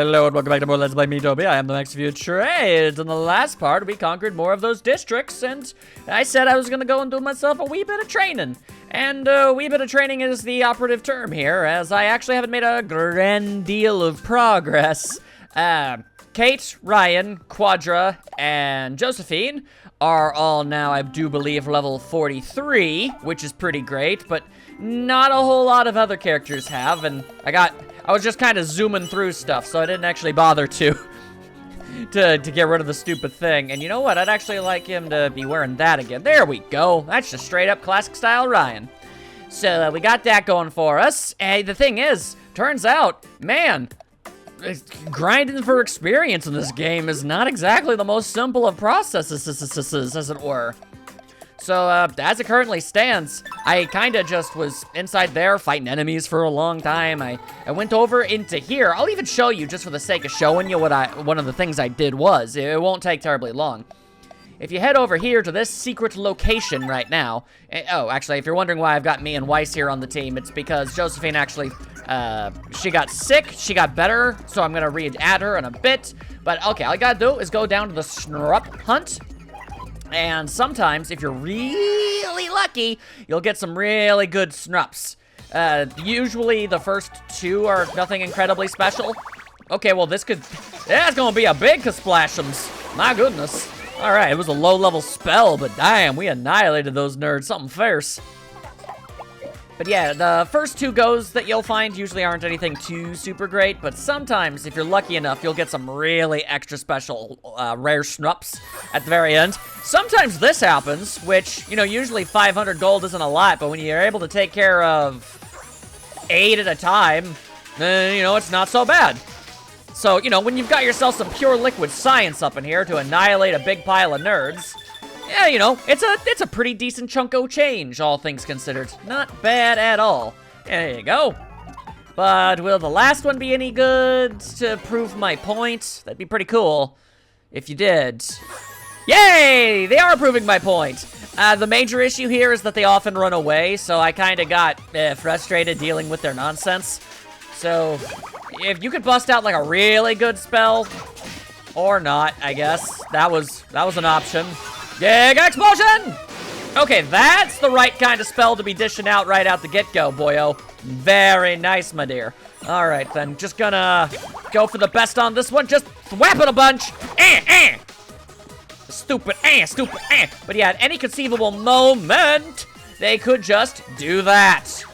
Hello and welcome back to more Let's Play Miitopia. I am the Max of you trades. In the last part, we conquered more of those districts, and I said I was gonna go and do myself a wee bit of training. And a wee bit of training is the operative term here, as I actually haven't made a grand deal of progress. Kate, Ryan, Quadra, and Josephine are all now, I do believe, level 43, which is pretty great, but not a whole lot of other characters have, and I was just kind of zooming through stuff, so I didn't actually bother to get rid of the stupid thing. And you know what? I'd actually like him to be wearing that again. There we go. That's just straight up classic style Ryan. So we got that going for us. And the thing is, turns out, man, grinding for experience in this game is not exactly the most simple of processes, as it were. So, as it currently stands, I kinda just was inside there fighting enemies for a long time. I went over into here. I'll even show you just for the sake of showing you one of the things I did was. It won't take terribly long. If you head over here to this secret location right now, oh, actually, if you're wondering why I've got me and Weiss here on the team, it's because Josephine actually, she got sick, she got better, so I'm gonna re-add her in a bit. But, okay, all I gotta do is go down to the Snrup hunt. And sometimes, if you're really lucky, you'll get some really good snups. Usually the first two are nothing incredibly special. Okay, well that's gonna be a big kasplashums. My goodness. Alright, it was a low-level spell, but damn, we annihilated those nerds. Something fierce. But yeah, the first two goes that you'll find usually aren't anything too super great, but sometimes, if you're lucky enough, you'll get some really extra special rare snups at the very end. Sometimes this happens, which, you know, usually 500 gold isn't a lot, but when you're able to take care of 8 at a time, then, you know, it's not so bad. So, you know, when you've got yourself some pure liquid science up in here to annihilate a big pile of nerds, yeah, you know, it's a pretty decent chunk of change, all things considered. Not bad at all. There you go. But will the last one be any good to prove my point? That'd be pretty cool if you did. Yay! They are proving my point. The major issue here is that they often run away, so I kind of got frustrated dealing with their nonsense. So, if you could bust out like a really good spell, or not, I guess, that was an option. Giga Explosion! Okay, that's the right kind of spell to be dishing out right out the get-go, boyo. Very nice, my dear. All right, then, just gonna go for the best on this one. Just thwap it a bunch. Stupid, stupid, But yeah, at any conceivable moment, they could just do that.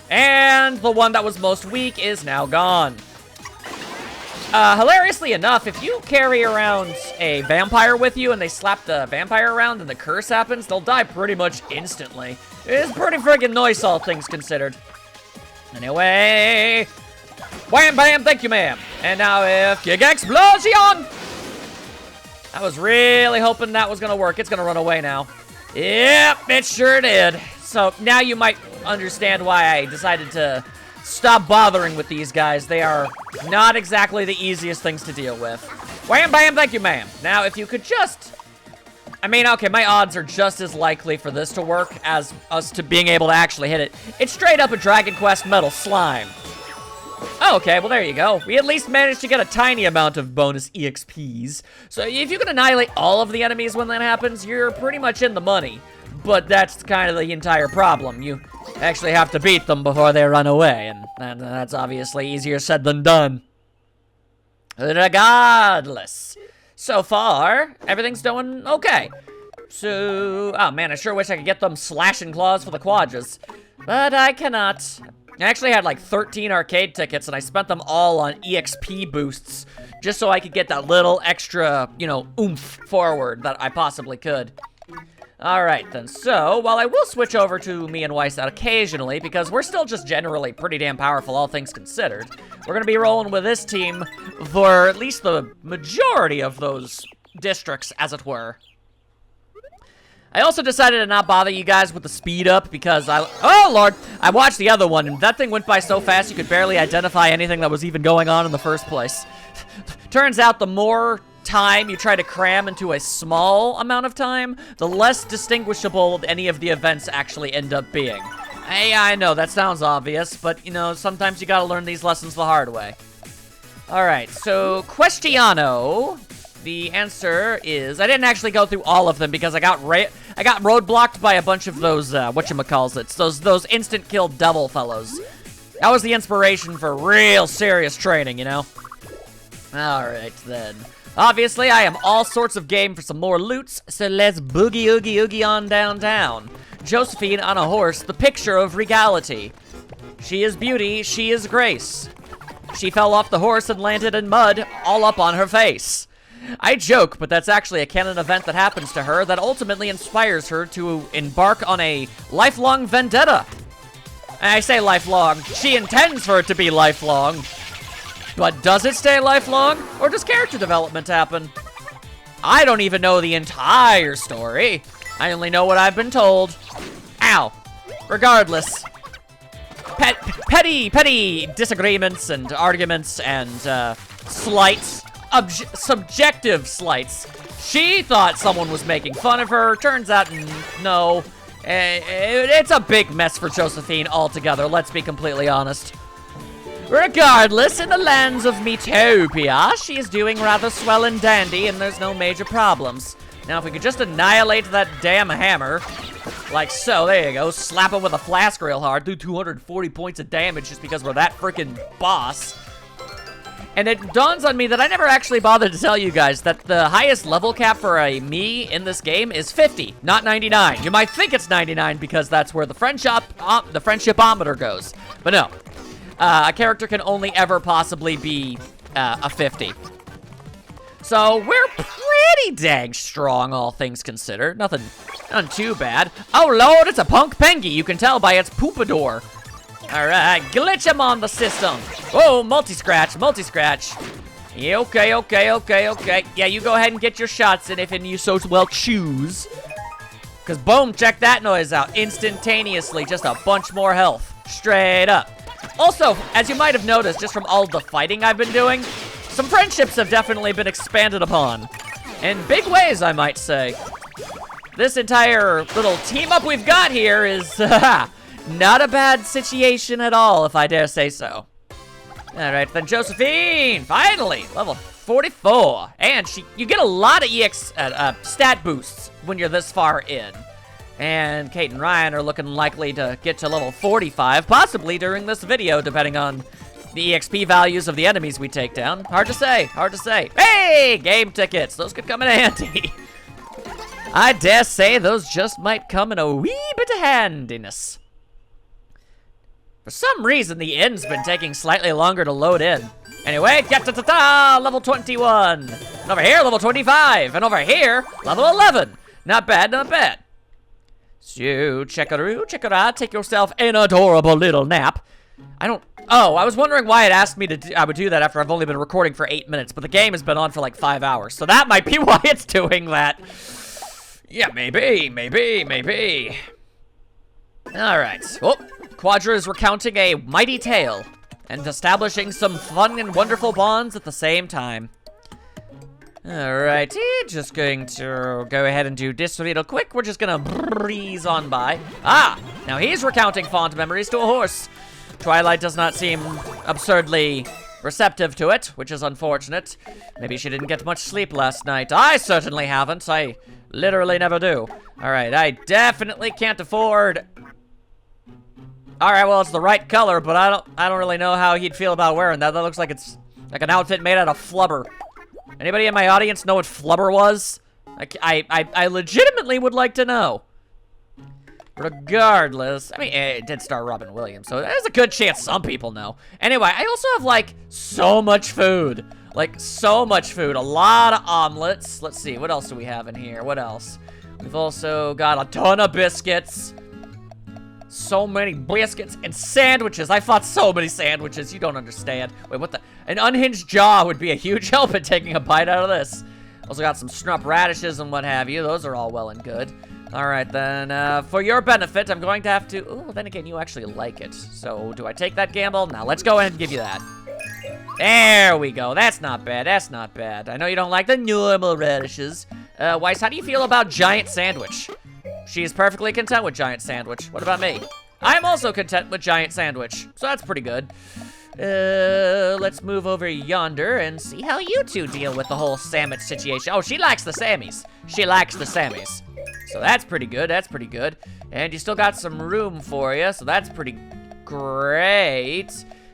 And the one that was most weak is now gone. Hilariously enough, if you carry around a vampire with you and they slap the vampire around and the curse happens, they'll die pretty much instantly. It's pretty friggin' nice, all things considered. Anyway, wham bam, thank you ma'am. And now if Giga Explosion! I was really hoping that was gonna work. It's gonna run away now. Yep, it sure did. So now you might understand why I decided to stop bothering with these guys. They are not exactly the easiest things to deal with. Wham bam, thank you ma'am. Now if you could just, I mean, okay, my odds are just as likely for this to work as us to being able to actually hit it. It's straight up a Dragon Quest Metal Slime. Oh, okay, well there you go. We at least managed to get a tiny amount of bonus EXPs. So if you can annihilate all of the enemies when that happens, you're pretty much in the money. But that's kind of the entire problem. You actually have to beat them before they run away, and that's obviously easier said than done. Regardless, so far, everything's doing okay. So, oh man, I sure wish I could get them slashing claws for the quadras, but I cannot. I actually had like 13 arcade tickets, and I spent them all on EXP boosts, just so I could get that little extra, you know, oomph forward that I possibly could. Alright then, so, while I will switch over to me and Weiss occasionally, because we're still just generally pretty damn powerful, all things considered, we're gonna be rolling with this team for at least the majority of those districts, as it were. I also decided to not bother you guys with the speed up, because oh lord, I watched the other one, and that thing went by so fast you could barely identify anything that was even going on in the first place. Turns out the more time you try to cram into a small amount of time, the less distinguishable any of the events actually end up being. Hey, I know, that sounds obvious, but, you know, sometimes you gotta learn these lessons the hard way. All right, so Questiono. The answer is, I didn't actually go through all of them because I got roadblocked by a bunch of those, whatchamacallits, those instant kill devil fellows. That was the inspiration for real serious training, you know? All right, then. Obviously, I am all sorts of game for some more loots, so let's boogie oogie oogie on downtown. Josephine on a horse, the picture of regality. She is beauty, she is grace. She fell off the horse and landed in mud, all up on her face. I joke, but that's actually a canon event that happens to her that ultimately inspires her to embark on a lifelong vendetta. And I say lifelong, she intends for it to be lifelong. But does it stay lifelong, or does character development happen? I don't even know the entire story. I only know what I've been told. Ow. Regardless. Petty disagreements and arguments and slights. Subjective slights. She thought someone was making fun of her. Turns out, no. It's a big mess for Josephine altogether, let's be completely honest. Regardless, in the lands of Miitopia, she is doing rather swell and dandy, and there's no major problems. Now, if we could just annihilate that damn hammer, like so, there you go, slap him with a flask real hard, do 240 points of damage just because we're that freaking boss. And it dawns on me that I never actually bothered to tell you guys that the highest level cap for a me in this game is 50, not 99. You might think it's 99 because that's where the friendshipometer goes, but no. A character can only ever possibly be a 50. So we're pretty dang strong, all things considered. Nothing too bad. Oh lord, it's a punk pengy. You can tell by its poopador. All right, glitch him on the system. Oh, multi-scratch. Yeah, okay. Yeah, you go ahead and get your shots in if and you so well choose. Because boom, check that noise out. Instantaneously, just a bunch more health. Straight up. Also, as you might have noticed just from all the fighting I've been doing, some friendships have definitely been expanded upon. In big ways, I might say. This entire little team up we've got here is not a bad situation at all, if I dare say so. All right, then Josephine, finally, level 44. And you get a lot of EX stat boosts when you're this far in. And Kate and Ryan are looking likely to get to level 45, possibly during this video, depending on the EXP values of the enemies we take down. Hard to say. Hey, game tickets, those could come in handy. I dare say those just might come in a wee bit of handiness. For some reason, the end's been taking slightly longer to load in. Anyway, level 21. And over here, level 25. And over here, level 11. Not bad. So, check it out, take yourself an adorable little nap. I was wondering why it asked me I would do that after I've only been recording for 8 minutes, but the game has been on for like 5 hours, so that might be why it's doing that. Yeah, maybe. All right, well, Quadra is recounting a mighty tale and establishing some fun and wonderful bonds at the same time. Alrighty, just going to go ahead and do this real quick. We're just gonna breeze on by. Now he's recounting fond memories to a horse. Twilight does not seem absurdly receptive to it, which is unfortunate. Maybe she didn't get much sleep last night. I certainly haven't. I literally never do. Alright, I definitely can't afford... Alright, well, it's the right color, but I don't really know how he'd feel about wearing that. That looks like it's like an outfit made out of flubber. Anybody in my audience know what flubber was? I legitimately would like to know. Regardless, I mean, it did star Robin Williams, so there's a good chance some people know. Anyway, I also have, like, so much food. Like, so much food. A lot of omelets. Let's see, what else do we have in here? What else? We've also got a ton of biscuits. So many biscuits and sandwiches. I fought so many sandwiches. You don't understand. Wait, what the? An unhinged jaw would be a huge help in taking a bite out of this. Also got some snap radishes and what have you. Those are all well and good. All right, then, for your benefit, I'm going to have to... Oh, then again, you actually like it. So, do I take that gamble? Now, let's go ahead and give you that. There we go. That's not bad. I know you don't like the normal radishes. Weiss, how do you feel about giant sandwich? She's perfectly content with giant sandwich. What about me? I'm also content with giant sandwich, so that's pretty good. Let's move over yonder and see how you two deal with the whole sandwich situation. Oh, she likes the Sammies. She likes the Sammies. So that's pretty good, that's pretty good. And you still got some room for you, so that's pretty great.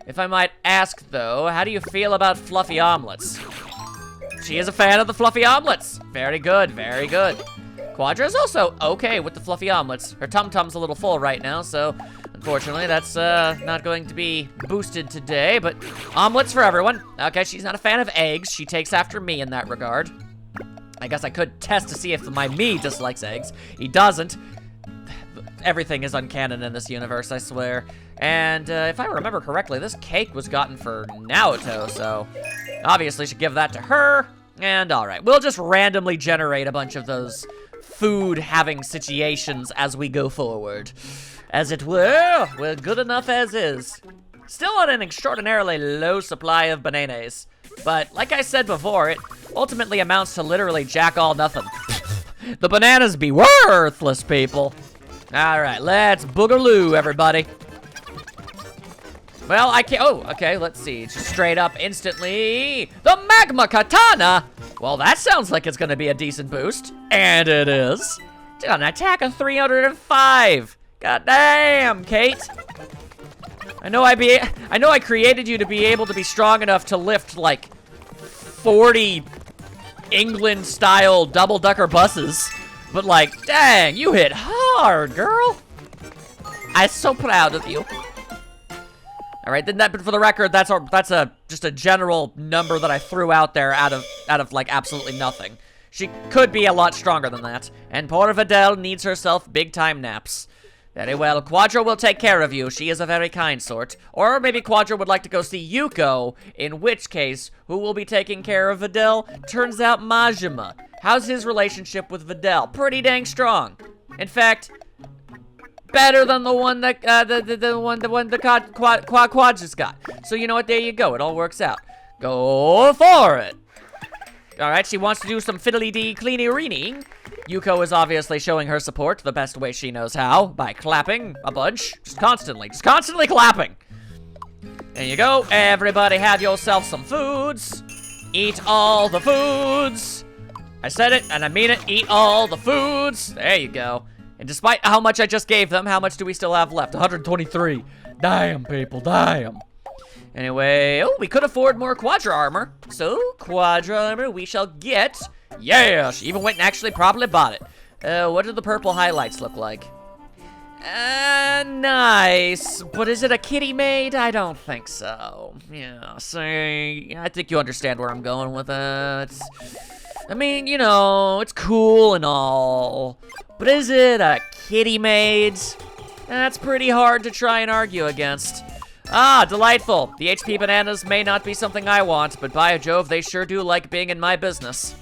If I might ask, though, how do you feel about fluffy omelets? She is a fan of the fluffy omelets. Very good, very good. Quadra's also okay with the fluffy omelets. Her tum-tum's a little full right now, so unfortunately that's not going to be boosted today, but omelets for everyone. Okay, she's not a fan of eggs. She takes after me in that regard. I guess I could test to see if my me dislikes eggs. He doesn't. Everything is uncanon in this universe, I swear. And if I remember correctly, this cake was gotten for Naoto, so obviously should give that to her. And all right, we'll just randomly generate a bunch of those food-having situations as we go forward. As it were, we're good enough as is. Still on an extraordinarily low supply of bananas. But like I said before, it ultimately amounts to literally jack all nothing. The bananas be worthless, people. All right, let's boogaloo, everybody. Well, I can't, oh, okay, let's see. Just straight up instantly. The Magma Katana! Well, that sounds like it's gonna be a decent boost. And it is. An attack of 305. God damn, Kate. I know I created you to be able to be strong enough to lift, like, 40 England-style double-decker buses. But, like, dang, you hit hard, girl. I'm so proud of you. All right, then but for the record, that's just a general number that I threw out there out of like absolutely nothing. She could be a lot stronger than that, and poor Videl needs herself big-time naps. Very well, Quadra will take care of you. She is a very kind sort. Or maybe Quadra would like to go see Yuko, in which case, who will be taking care of Videl? Turns out Majima. How's his relationship with Videl? Pretty dang strong. In fact, better than the one that Quadra's got. So you know what? There you go. It all works out. Go for it. All right, she wants to do some fiddly-dee cleany-reeny. Yuko is obviously showing her support the best way she knows how, by clapping a bunch. Just constantly clapping. There you go. Everybody have yourself some foods. Eat all the foods. I said it, and I mean it. Eat all the foods. There you go. And despite how much I just gave them, how much do we still have left? 123. Damn, people, damn. Anyway, oh, we could afford more Quadra armor. So, Quadra armor we shall get. Yeah, she even went and actually probably bought it. What do the purple highlights look like? Nice. But is it a kitty maid? I don't think so. Yeah, so I think you understand where I'm going with it. I mean, you know, it's cool and all. But is it a kitty maid? That's pretty hard to try and argue against. Ah, delightful. The HP bananas may not be something I want, but by Jove, they sure do like being in my business.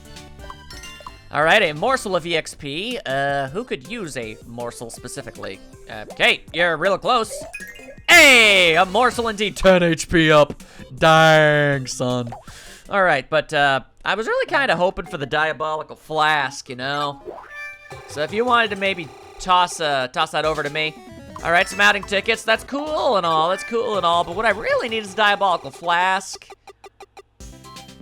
All right, a morsel of EXP. Who could use a morsel specifically? Kate, you're real close. Hey, a morsel indeed. 10 HP up. Dang, son. All right, but I was really kind of hoping for the diabolical flask, you know? So if you wanted to maybe toss that over to me. All right, some outing tickets. That's cool and all. But what I really need is a diabolical flask.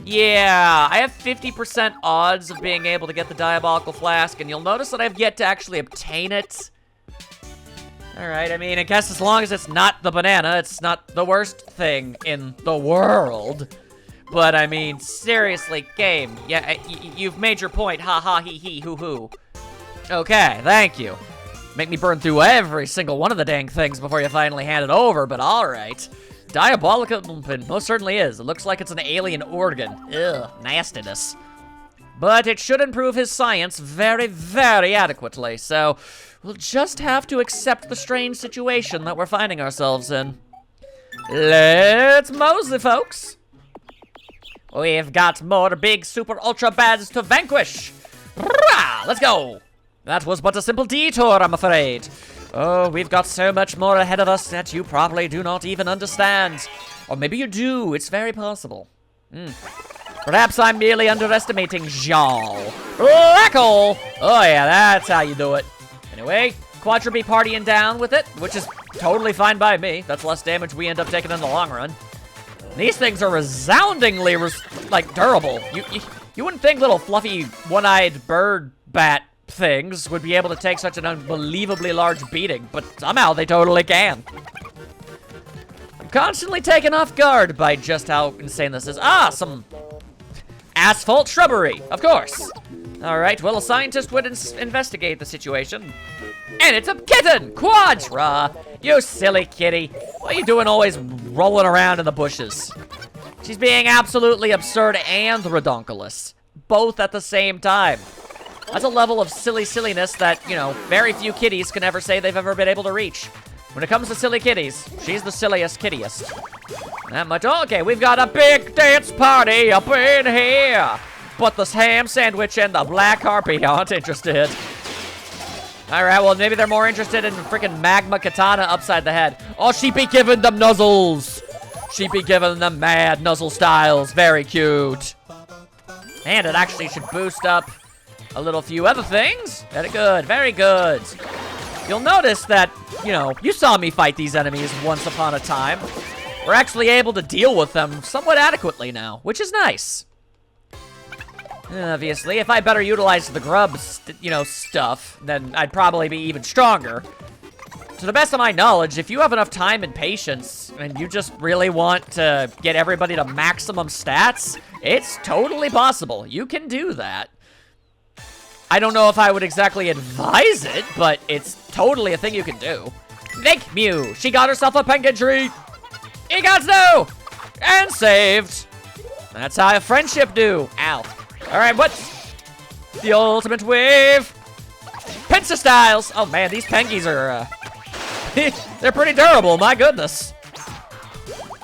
Yeah, I have 50% odds of being able to get the diabolical flask, and you'll notice that I've yet to actually obtain it. All right, I mean, I guess as long as it's not the banana, it's not the worst thing in the world. But I mean, seriously, game. Yeah, you've made your point. Ha ha, he he, hoo hoo. Okay, thank you. Make me burn through every single one of the dang things before you finally hand it over, but alright. Diabolical most certainly is. It looks like it's an alien organ. Ugh, nastiness. But it should improve his science very, very adequately, so we'll just have to accept the strange situation that we're finding ourselves in. Let's mosey, folks. We've got more big super ultra bads to vanquish. Rah! Let's go. That was but a simple detour, I'm afraid. Oh, we've got so much more ahead of us that you probably do not even understand. Or maybe you do, it's very possible. Perhaps I'm merely underestimating Jal. Rackle! Oh yeah, that's how you do it. Anyway, Quadra be partying down with it, which is totally fine by me. That's less damage we end up taking in the long run. These things are resoundingly, like, durable. You wouldn't think little fluffy, one-eyed bird bat things would be able to take such an unbelievably large beating, but somehow they totally can. I'm constantly taken off guard by just how insane this is. Ah, some asphalt shrubbery, of course. All right, well, a scientist would investigate the situation. And it's a kitten, Quadra. You silly kitty. What are you doing always rolling around in the bushes? She's being absolutely absurd and redonkulous, both at the same time. That's a level of silliness that, you know, very few kitties can ever say they've ever been able to reach. When it comes to silly kitties, she's the silliest kittiest. That much. Okay, we've got a big dance party up in here. But the ham sandwich and the black harpy aren't interested. All right, well, maybe they're more interested in freaking magma katana upside the head. Oh, she be giving them nuzzles. She be giving them mad nuzzle styles. Very cute. And it actually should boost up a little few other things. Very good, very good. You'll notice that, you know, you saw me fight these enemies once upon a time. We're actually able to deal with them somewhat adequately now, which is nice. Obviously, if I better utilize the grub, you know, stuff, then I'd probably be even stronger. To the best of my knowledge, if you have enough time and patience, and you just really want to get everybody to maximum stats, it's totally possible. You can do that. I don't know if I would exactly advise it, but it's totally a thing you can do. Thank Mew. She got herself a penguin treat. He got no! And saved. That's how a friendship do. Ow. All right, what's the ultimate wave? Pincer styles. Oh man, these pengies are, they're pretty durable, my goodness.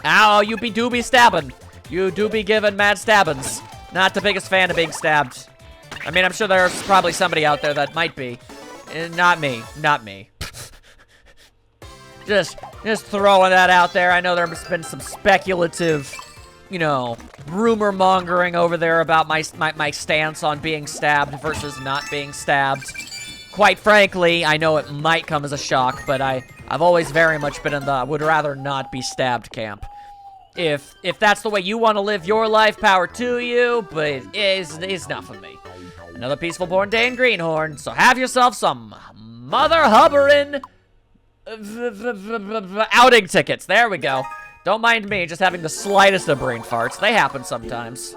Ow, you do be stabbing. You do be giving mad stabbings. Not the biggest fan of being stabbed. I mean, I'm sure there's probably somebody out there that might be. Not me, not me. just throwing that out there. I know there's been some speculative, you know, rumor mongering over there about my stance on being stabbed versus not being stabbed. Quite frankly, I know it might come as a shock, but I've always very much been in the would rather not be stabbed camp. If that's the way you want to live your life, power to you, but it's not for me. Another peaceful born day in Greenhorn, so have yourself some mother hubberin' outing tickets. There we go. Don't mind me just having the slightest of brain farts. They happen sometimes.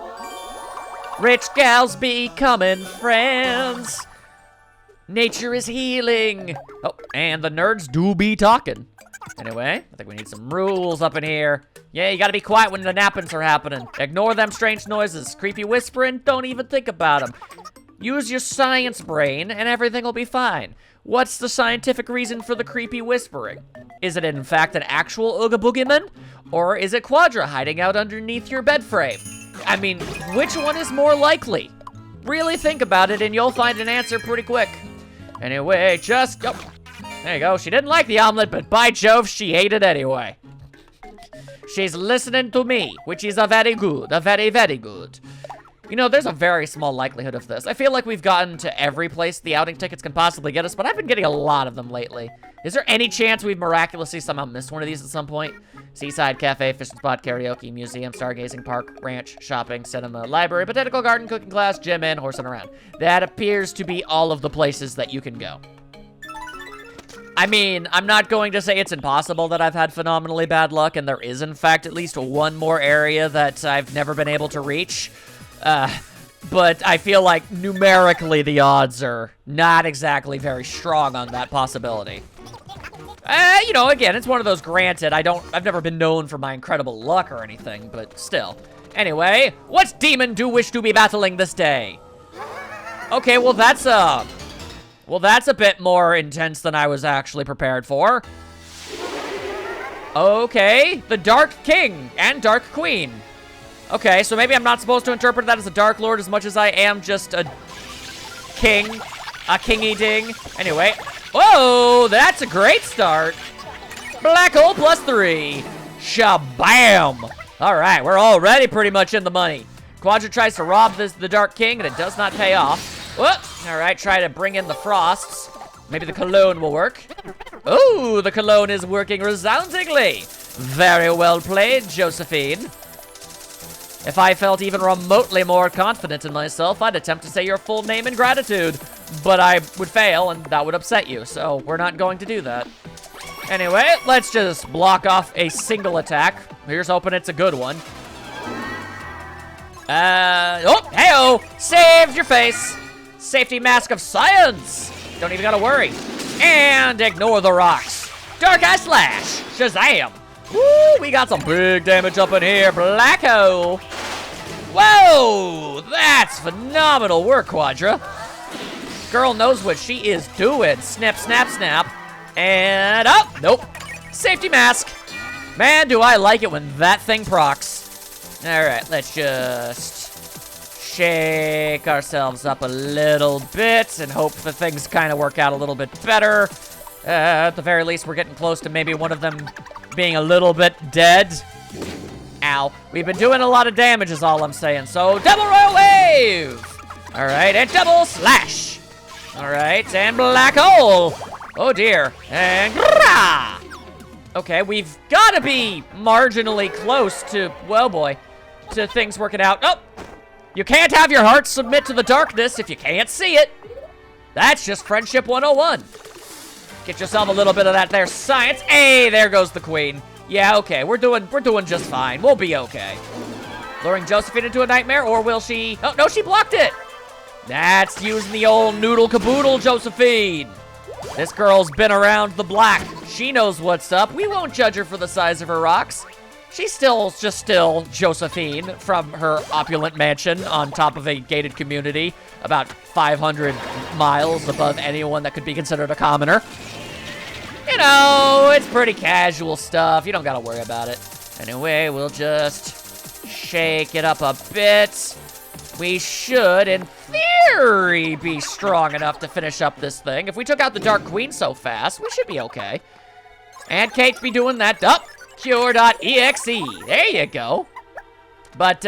Rich gals becoming friends. Nature is healing. Oh, and the nerds do be talking. Anyway, I think we need some rules up in here. Yeah, you gotta be quiet when the nappings are happening. Ignore them strange noises. Creepy whispering, don't even think about them. Use your science brain and everything will be fine. What's the scientific reason for the creepy whispering? Is it in fact an actual Ooga Boogieman? Or is it Quadra hiding out underneath your bed frame? I mean, which one is more likely? Really think about it and you'll find an answer pretty quick. Anyway, just go. There you go. She didn't like the omelet, but by Jove, she ate it anyway. She's listening to me, which is a very good, very good. You know, there's a very small likelihood of this. I feel like we've gotten to every place the outing tickets can possibly get us, but I've been getting a lot of them lately. Is there any chance we've miraculously somehow missed one of these at some point? Seaside, cafe, fishing spot, karaoke, museum, stargazing, park, ranch, shopping, cinema, library, botanical garden, cooking class, gym, and horsing around. That appears to be all of the places that you can go. I mean, I'm not going to say it's impossible that I've had phenomenally bad luck, and there is, in fact, at least one more area that I've never been able to reach. But I feel like numerically the odds are not exactly very strong on that possibility. You know, again, it's one of those granted. I've never been known for my incredible luck or anything, but still. Anyway, what demon do wish to be battling this day? Okay, well that's a bit more intense than I was actually prepared for. Okay, the Dark King and Dark Queen. Okay, so maybe I'm not supposed to interpret that as a Dark Lord as much as I am just a king, a kingy ding. Anyway, whoa, that's a great start. Black hole +3. Shabam. All right, we're already pretty much in the money. Quadra tries to rob the Dark King, and it does not pay off. Whoop. All right, try to bring in the frosts. Maybe the cologne will work. Ooh, the cologne is working resoundingly. Very well played, Josephine. If I felt even remotely more confident in myself, I'd attempt to say your full name in gratitude. But I would fail, and that would upset you, so we're not going to do that. Anyway, let's just block off a single attack. Here's hoping it's a good one. Oh, hey-oh! Saved your face! Safety mask of science! Don't even gotta worry. And ignore the rocks. Dark Eye Slash! Shazam! Woo, we got some big damage up in here, Black Hole. Whoa, that's phenomenal work, Quadra. Girl knows what she is doing. Snip, snap, snap. And, oh, nope. Safety mask. Man, do I like it when that thing procs. All right, let's just shake ourselves up a little bit and hope that things kind of work out a little bit better. At the very least, we're getting close to maybe one of them being a little bit dead. Ow. We've been doing a lot of damage is all I'm saying. So, double royal wave. All right, and double slash. All right, and black hole. Oh, dear. And grah. Okay, we've got to be marginally close to, well, boy, to things working out. Oh, you can't have your heart submit to the darkness if you can't see it. That's just friendship 101. Get yourself a little bit of that there science. Hey, there goes the queen. Yeah, okay, we're doing just fine. We'll be okay. Luring Josephine into a nightmare, or will she? Oh, no, she blocked it. That's using the old noodle caboodle, Josephine. This girl's been around the block. She knows what's up. We won't judge her for the size of her rocks. She's still Josephine from her opulent mansion on top of a gated community about 500 miles above anyone that could be considered a commoner. You know, it's pretty casual stuff. You don't gotta worry about it. Anyway, we'll just shake it up a bit. We should, in theory, be strong enough to finish up this thing. If we took out the Dark Queen so fast, we should be okay. And Kate be doing that. Up. Cure.exe. There you go. But,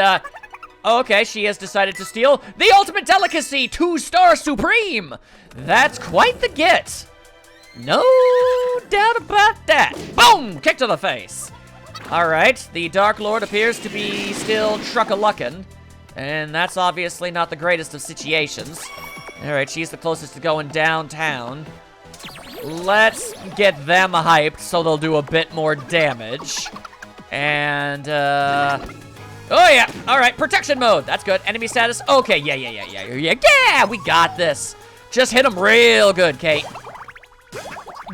okay, she has decided to steal the ultimate delicacy, 2-star supreme. That's quite the get. No doubt about that. Boom! Kick to the face. All right, the Dark Lord appears to be still truck-a-luckin', and that's obviously not the greatest of situations. All right, she's the closest to going downtown. Let's get them hyped so they'll do a bit more damage. And, oh yeah, all right, protection mode. That's good. Enemy status. Okay, yeah, we got this. Just hit them real good, Kate.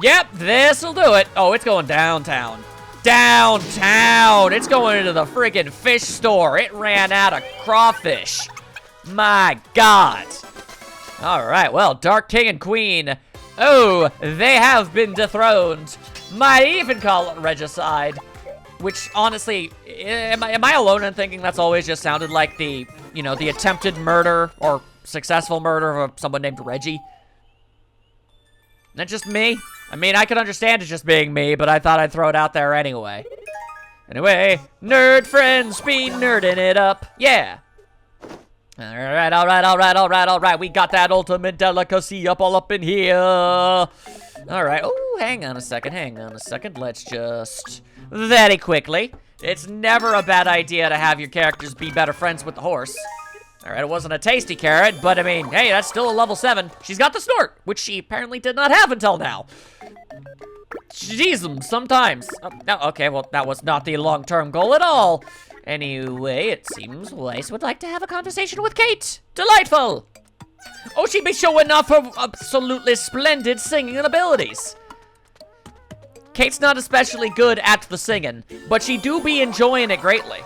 Yep, this'll do it. Oh, it's going downtown. Downtown. It's going into the freaking fish store. It ran out of crawfish. My God. All right, well, Dark King and Queen. Oh, they have been dethroned. Might even call it regicide. Which, honestly, am I alone in thinking that's always just sounded like the, you know, the attempted murder or successful murder of someone named Reggie? Isn't that just me? I mean, I could understand it just being me, but I thought I'd throw it out there anyway. Anyway, nerd friends be nerding it up. Yeah. All right. We got that ultimate delicacy all up in here. All right. Oh, hang on a second. Let's just... Very quickly. It's never a bad idea to have your characters be better friends with the horse. All right, it wasn't a tasty carrot, but I mean, hey, that's still a level 7. She's got the snort, which she apparently did not have until now. Jeez, sometimes. Okay, well, that was not the long-term goal at all. Anyway, it seems Weiss would like to have a conversation with Kate. Delightful. Oh, she'd be showing off her absolutely splendid singing abilities. Kate's not especially good at the singing, but she do be enjoying it greatly.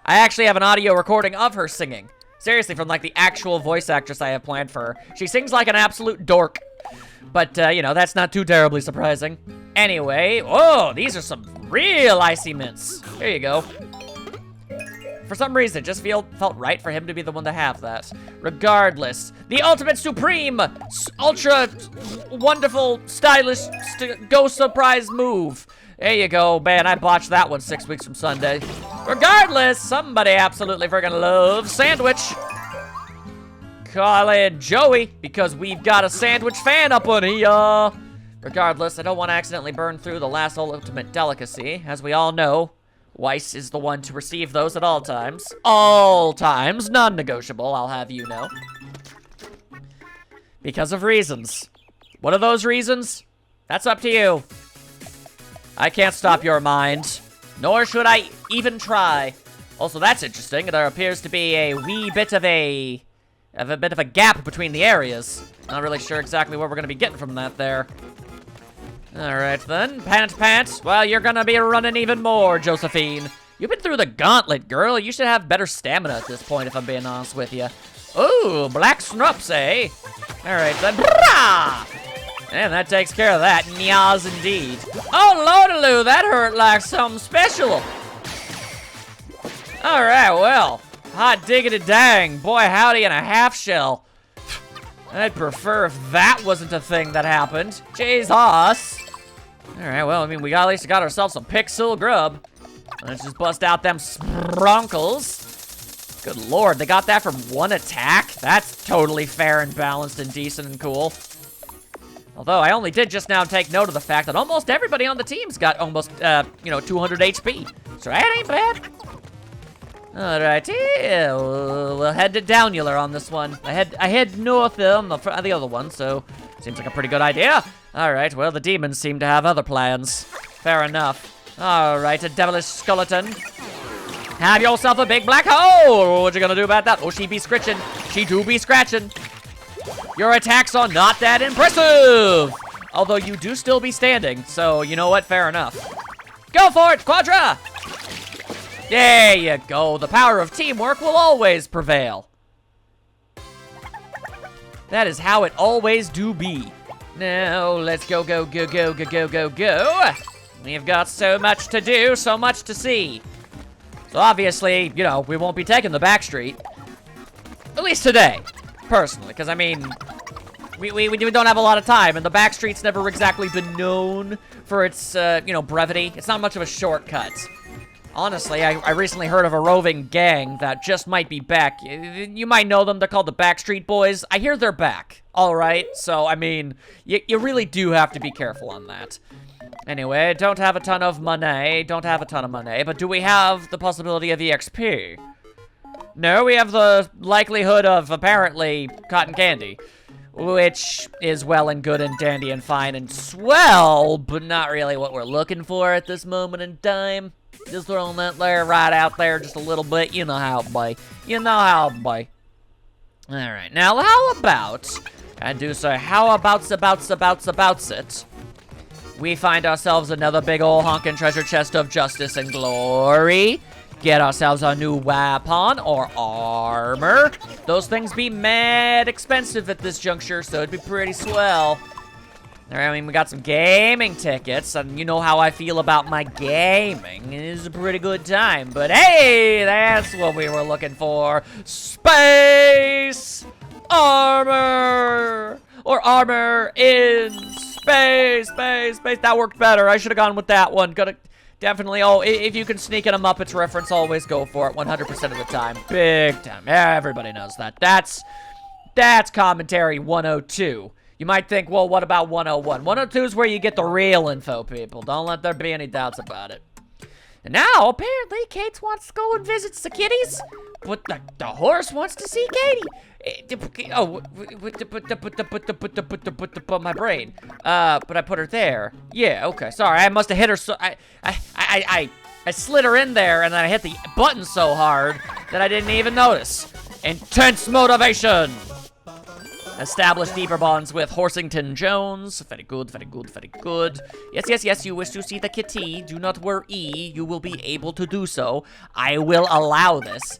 I actually have an audio recording of her singing. Seriously, from like the actual voice actress I have planned for her. She sings like an absolute dork. But, you know, that's not too terribly surprising. Anyway, oh, these are some real icy mints. Here you go. For some reason, it just felt right for him to be the one to have that. Regardless, the ultimate supreme, ultra wonderful, stylish, ghost surprise move. There you go, man, I botched that one 6 weeks from Sunday. Regardless, somebody absolutely friggin' loves sandwich. Call it Joey, because we've got a sandwich fan up on here. Regardless, I don't want to accidentally burn through the last ultimate delicacy. As we all know, Weiss is the one to receive those at all times. All times, non-negotiable, I'll have you know. Because of reasons. What are those reasons? That's up to you. I can't stop your mind, nor should I even try. Also, that's interesting. There appears to be a wee bit of a gap between the areas. Not really sure exactly what we're gonna be getting from that there. Alright then, pant. Well, you're gonna be running even more, Josephine. You've been through the gauntlet, girl. You should have better stamina at this point, if I'm being honest with you. Ooh, black snups, eh? Alright then, brah! And that takes care of that, nyas indeed. Oh, Lordaloo, that hurt like something special. Alright, well, hot diggity dang, boy howdy and a half shell. I'd prefer if that wasn't a thing that happened. Jesus. Alright, well, I mean, we at least got ourselves some pixel grub. Let's just bust out them spronkles. Good lord, they got that from one attack? That's totally fair and balanced and decent and cool. Although, I only did just now take note of the fact that almost everybody on the team's got almost, 200 HP. So that ain't bad. Alright, yeah, we'll head to Downular on this one. I head north on the other one, so seems like a pretty good idea. Alright, well, the demons seem to have other plans. Fair enough. Alright, a devilish skeleton. Have yourself a big black hole! What you gonna do about that? Oh, she be scritching. She do be scratching. Your attacks are not that impressive! Although you do still be standing, so you know what? Fair enough. Go for it, Quadra! There you go. The power of teamwork will always prevail. That is how it always do be. Now, let's go. We've got so much to do, so much to see. So obviously, we won't be taking the back street. At least today, personally, because I mean, we don't have a lot of time, and the back street's never exactly been known for its, brevity. It's not much of a shortcut. Honestly, I recently heard of a roving gang that just might be back. You might know them. They're called the Backstreet Boys. I hear they're back. All right. So, I mean, you really do have to be careful on that. Anyway, don't have a ton of money. But do we have the possibility of EXP? No, we have the likelihood of, apparently, cotton candy. Which is well and good and dandy and fine and swell, but not really what we're looking for at this moment in time. Just throwing that there right out there just a little bit. You know how it be. Alright, now how about, I do say, how abouts it, we find ourselves another big ol' honkin' treasure chest of justice and glory. Get ourselves a new weapon or armor. Those things be mad expensive at this juncture, so it'd be pretty swell. I mean, we got some gaming tickets, and you know how I feel about my gaming. It is a pretty good time, but hey, that's what we were looking for. Space armor! Or armor in space. That worked better. I should have gone with that one. Definitely, if you can sneak in a Muppets reference, always go for it 100% of the time. Big time. Everybody knows that. That's commentary 102. You might think, well, what about 101? 102 is where you get the real info, people. Don't let there be any doubts about it. And now, apparently, Kate wants to go and visit the kitties, but the horse wants to see Katie. Oh, my brain. But I put her there. Yeah, okay. Sorry, I must have hit her so... I slid her in there, and then I hit the button so hard that I didn't even notice. Intense motivation! Establish deeper bonds with Horsington Jones. Very good. Yes, you wish to see the kitty. Do not worry. You will be able to do so. I will allow this.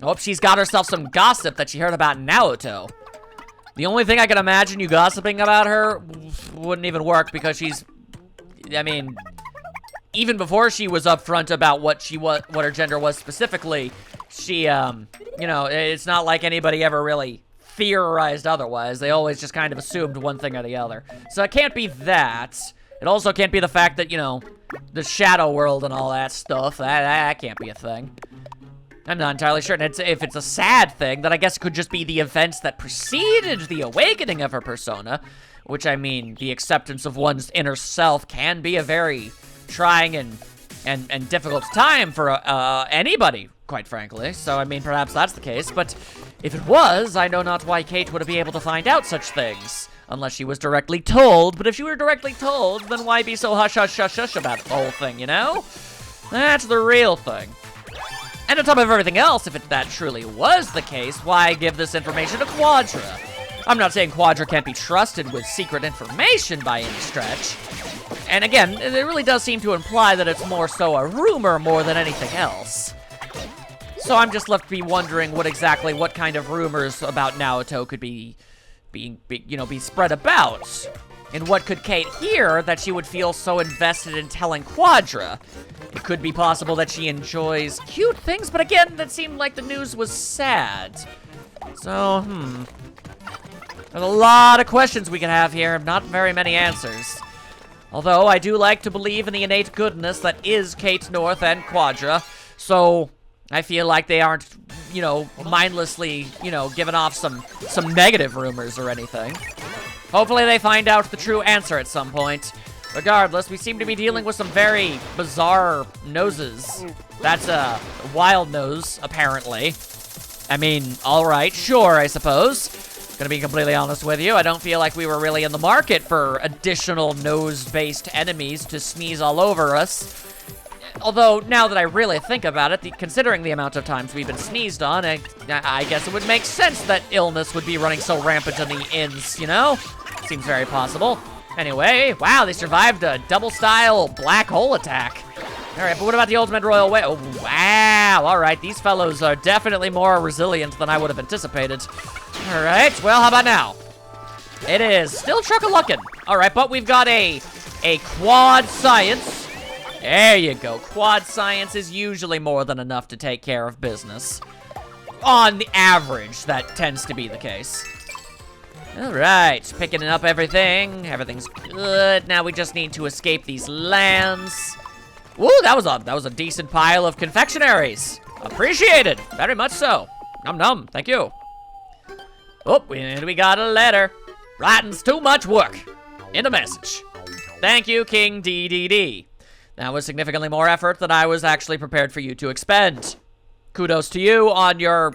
Hope she's got herself some gossip that she heard about Naruto. The only thing I can imagine you gossiping about her wouldn't even work because I mean, even before she was upfront about what her gender was specifically, she, it's not like anybody ever really theorized otherwise. They always just kind of assumed one thing or the other. So it can't be that. It also can't be the fact that, the shadow world and all that stuff. That can't be a thing. I'm not entirely sure. And if it's a sad thing, then I guess it could just be the events that preceded the awakening of her persona, which I mean, the acceptance of one's inner self can be a very trying and difficult time for anybody, quite frankly. So, I mean, perhaps that's the case, but if it was, I know not why Kate would be able to find out such things, unless she was directly told. But if she were directly told, then why be so hush-hush-hush-hush about the whole thing, you know? That's the real thing. And on top of everything else, if that truly was the case, why give this information to Quadra? I'm not saying Quadra can't be trusted with secret information by any stretch. And again, it really does seem to imply that it's more so a rumor more than anything else. So I'm just left to be wondering what kind of rumors about Naoto could be spread about. And what could Kate hear that she would feel so invested in telling Quadra? It could be possible that she enjoys cute things, but again, that seemed like the news was sad. So, there's a lot of questions we can have here, not very many answers. Although, I do like to believe in the innate goodness that is Kate North and Quadra, so I feel like they aren't, mindlessly, giving off some negative rumors or anything. Hopefully they find out the true answer at some point. Regardless, we seem to be dealing with some very bizarre noses. That's a wild nose, apparently. I mean, alright, sure, I suppose. Gonna be completely honest with you, I don't feel like we were really in the market for additional nose-based enemies to sneeze all over us. Although, now that I really think about it, considering the amount of times we've been sneezed on, I guess it would make sense that illness would be running so rampant in the inns, you know? Seems very possible. Anyway, wow, they survived a double-style black hole attack. All right, but what about the Ultimate Royal Way? Oh, wow, all right, these fellows are definitely more resilient than I would have anticipated. All right, well, how about now? It is still truck-a-luckin'. All right, but we've got a quad science. There you go. Quad science is usually more than enough to take care of business. On the average, that tends to be the case. All right, picking up everything. Everything's good. Now we just need to escape these lands. Woo, that was a decent pile of confectionaries. Appreciated, very much so. Num num, thank you. Oh, and we got a letter. Writing's too much work. In a message. Thank you, King DDD. That was significantly more effort than I was actually prepared for you to expend. Kudos to you on your,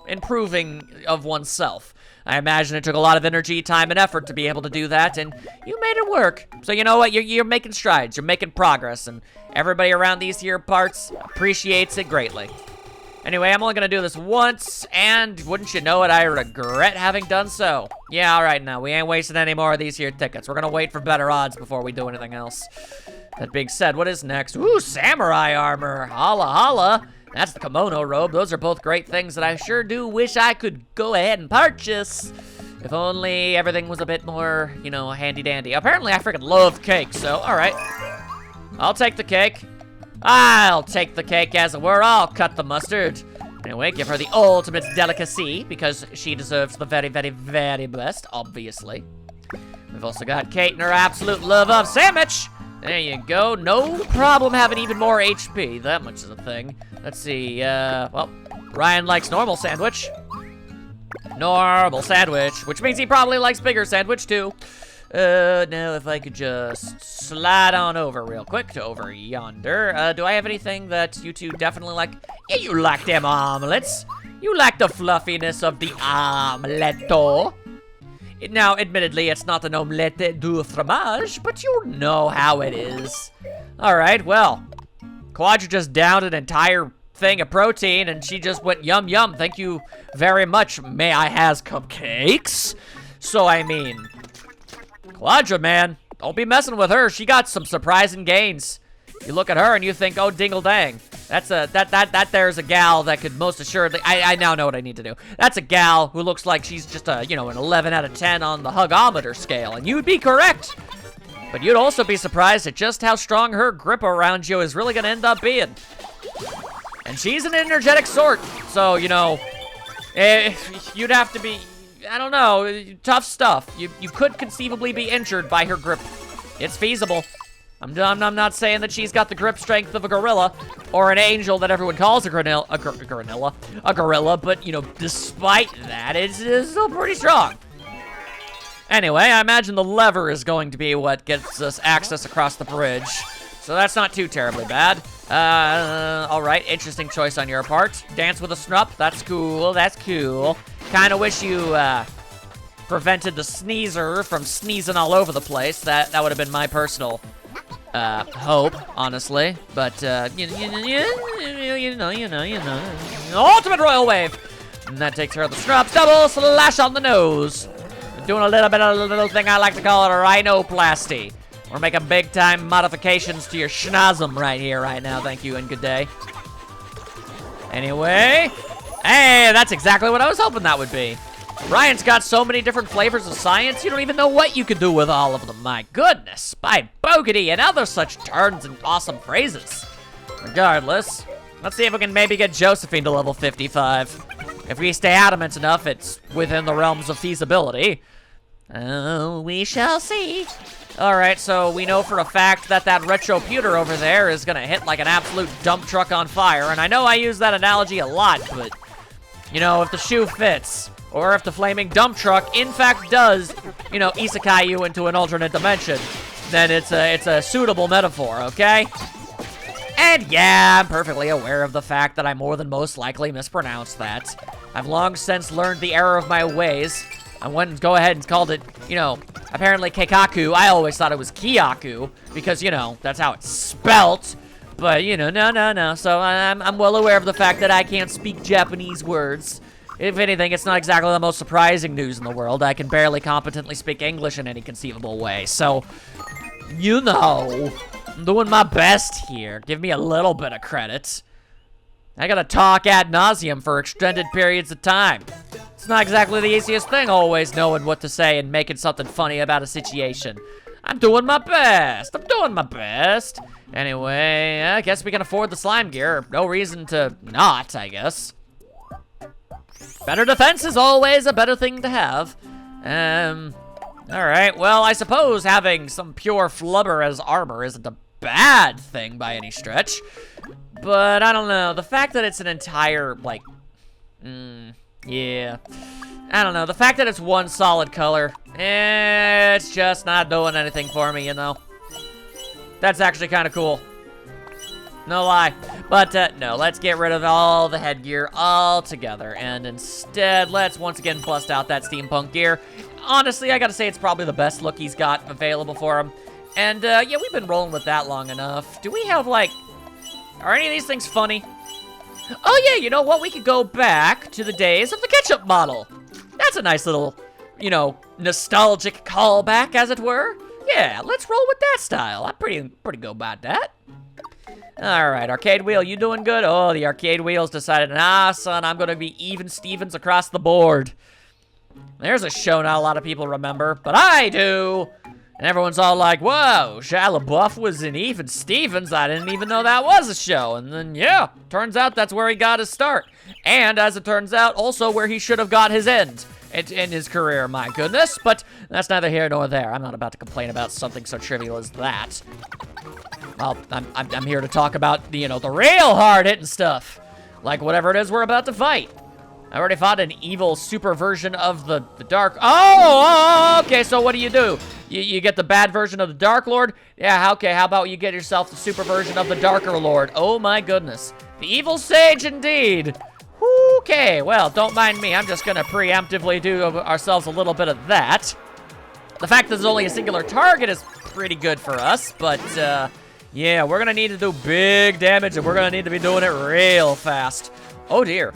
improving of oneself. I imagine it took a lot of energy, time, and effort to be able to do that, and you made it work. So you know what? You're making strides. You're making progress, and everybody around these here parts appreciates it greatly. Anyway, I'm only going to do this once, and wouldn't you know it, I regret having done so. Yeah, all right, now, we ain't wasting any more of these here tickets. We're going to wait for better odds before we do anything else. That being said, what is next? Ooh, samurai armor. Holla, holla. That's the kimono robe. Those are both great things that I sure do wish I could go ahead and purchase. If only everything was a bit more, handy-dandy. Apparently, I freaking love cake, so, all right. I'll take the cake. I'll take the cake, as it were. I'll cut the mustard. Anyway, give her the ultimate delicacy, because she deserves the very, very, very best, obviously. We've also got Kate and her absolute love of sandwich. There you go. No problem having even more HP. That much is a thing. Let's see. Well, Ryan likes normal sandwich. Normal sandwich, which means he probably likes bigger sandwich, too. Now if I could just slide on over real quick to over yonder. Do I have anything that you two definitely like? Yeah, you like them omelets. You like the fluffiness of the omeletto. Now, admittedly, it's not an omelette du fromage, but you know how it is. All right, well, Quadra just downed an entire thing of protein, and she just went, yum, yum, thank you very much. May I has cupcakes? So, I mean, Quadra, man, don't be messing with her. She got some surprising gains. You look at her and you think, oh, dingle dang. That there's a gal that could most assuredly, I now know what I need to do. That's a gal who looks like she's just an 11 out of 10 on the hugometer scale, and you'd be correct. But you'd also be surprised at just how strong her grip around you is really gonna end up being. And she's an energetic sort, so, you'd have to be, I don't know, tough stuff. You could conceivably be injured by her grip. It's feasible. I'm not saying that she's got the grip strength of a gorilla or an angel that everyone calls a gorilla, but, despite that, it's still pretty strong. Anyway, I imagine the lever is going to be what gets us access across the bridge. So that's not too terribly bad. Alright, interesting choice on your part. Dance with a snup, that's cool, that's cool. Kinda wish you, prevented the sneezer from sneezing all over the place. That would have been my personal, hope, honestly. But, you know. Ultimate Royal Wave! And that takes care of the snups. Double slash on the nose. Doing a little bit of a little thing I like to call it a rhinoplasty. We're making big-time modifications to your schnozum right here, right now. Thank you and good day. Anyway. Hey, that's exactly what I was hoping that would be. Ryan's got so many different flavors of science, you don't even know what you could do with all of them. My goodness. By bogey and other such turns and awesome phrases. Regardless, let's see if we can maybe get Josephine to level 55. If we stay adamant enough, it's within the realms of feasibility. Oh, we shall see. Alright, so we know for a fact that that retroputer over there is gonna hit like an absolute dump truck on fire. And I know I use that analogy a lot, but, you know, if the shoe fits, or if the flaming dump truck in fact does, you know, isekai you into an alternate dimension, then it's a suitable metaphor, okay? And yeah, I'm perfectly aware of the fact that I more than most likely mispronounced that. I've long since learned the error of my ways. I went and go ahead and called it, you know, apparently Keikaku. I always thought it was Kiyaku, because, you know, that's how it's spelt. But, you know, no. So I'm well aware of the fact that I can't speak Japanese words. If anything, it's not exactly the most surprising news in the world. I can barely competently speak English in any conceivable way. So, you know, I'm doing my best here. Give me a little bit of credit. I gotta talk ad nauseum for extended periods of time. It's not exactly the easiest thing, always knowing what to say and making something funny about a situation. I'm doing my best. Anyway, I guess we can afford the slime gear. No reason to not, I guess. Better defense is always a better thing to have. Alright, well, I suppose having some pure flubber as armor isn't a bad thing by any stretch. But I don't know, the fact that it's an entire, like, yeah. I don't know, the fact that it's one solid color, it's just not doing anything for me, you know. That's actually kind of cool. No lie. But, no, let's get rid of all the headgear altogether. And instead, let's once again bust out that steampunk gear. Honestly, I gotta say it's probably the best look he's got available for him. And, yeah, we've been rolling with that long enough. Do we have, like... Are any of these things funny? Oh, yeah, you know what? We could go back to the days of the ketchup model. That's a nice little, you know, nostalgic callback, as it were. Yeah, let's roll with that style. I'm pretty good about that. Alright, arcade wheel, you doing good? Oh, the arcade wheel's decided, nah, son, I'm gonna be even Stevens across the board. There's a show not a lot of people remember, but I do! And everyone's all like, whoa, Shia LaBeouf was in Even Stevens, I didn't even know that was a show. And then, yeah, turns out that's where he got his start. And, as it turns out, also where he should have got his end in his career, my goodness. But that's neither here nor there. I'm not about to complain about something so trivial as that. Well, I'm here to talk about, you know, the real hard-hitting stuff. Like whatever it is we're about to fight. I already fought an evil super version of the Dark... Oh, okay, so what do? You get the bad version of the Dark Lord? Yeah, okay, how about you get yourself the super version of the Darker Lord? Oh my goodness. The evil sage indeed. Okay, well, don't mind me. I'm just gonna preemptively do ourselves a little bit of that. The fact that there's only a singular target is pretty good for us, but, yeah, we're gonna need to do big damage, and we're gonna need to be doing it real fast. Oh, dear.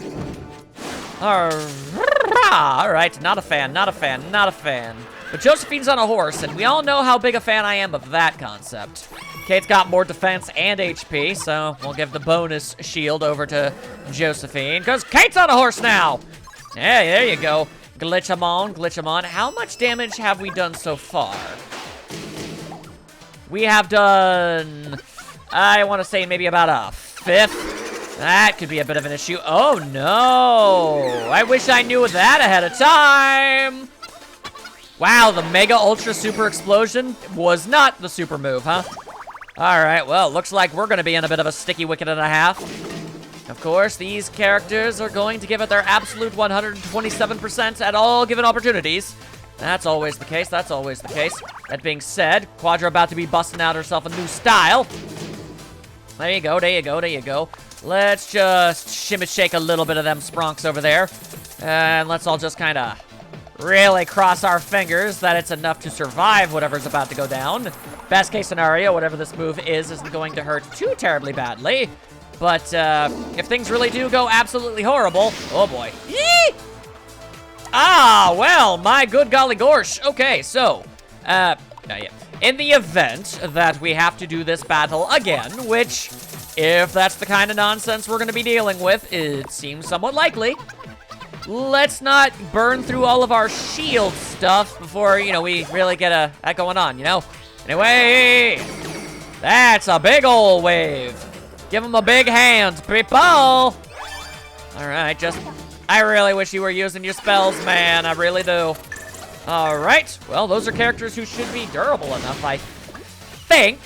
Alright, not a fan. But Josephine's on a horse, and we all know how big a fan I am of that concept. Kate's got more defense and HP, so we'll give the bonus shield over to Josephine, because Kate's on a horse now! Yeah, there you go. Glitch 'em on. How much damage have we done so far? We have done, I want to say maybe about a fifth. That could be a bit of an issue. Oh, no. I wish I knew that ahead of time. Wow, the Mega Ultra Super Explosion was not the super move, huh? All right, well, looks like we're going to be in a bit of a sticky wicket and a half. Of course, these characters are going to give it their absolute 127% at all given opportunities. That's always the case. That's always the case. That being said, Quadra about to be busting out herself a new style. There you go, there you go, there you go. Let's just shimmy shake a little bit of them spronks over there. And let's all just kind of really cross our fingers that it's enough to survive whatever's about to go down. Best case scenario, whatever this move isn't going to hurt too terribly badly. But if things really do go absolutely horrible, oh boy. Yee! Ah, well, my good golly gorsh. Okay, so, in the event that we have to do this battle again, which, if that's the kind of nonsense we're going to be dealing with, it seems somewhat likely, let's not burn through all of our shield stuff before, you know, we really get that going on, you know? Anyway, that's a big ol' wave. Give him a big hand, people. All right, I really wish you were using your spells, man. I really do. All right. Well, those are characters who should be durable enough, I think.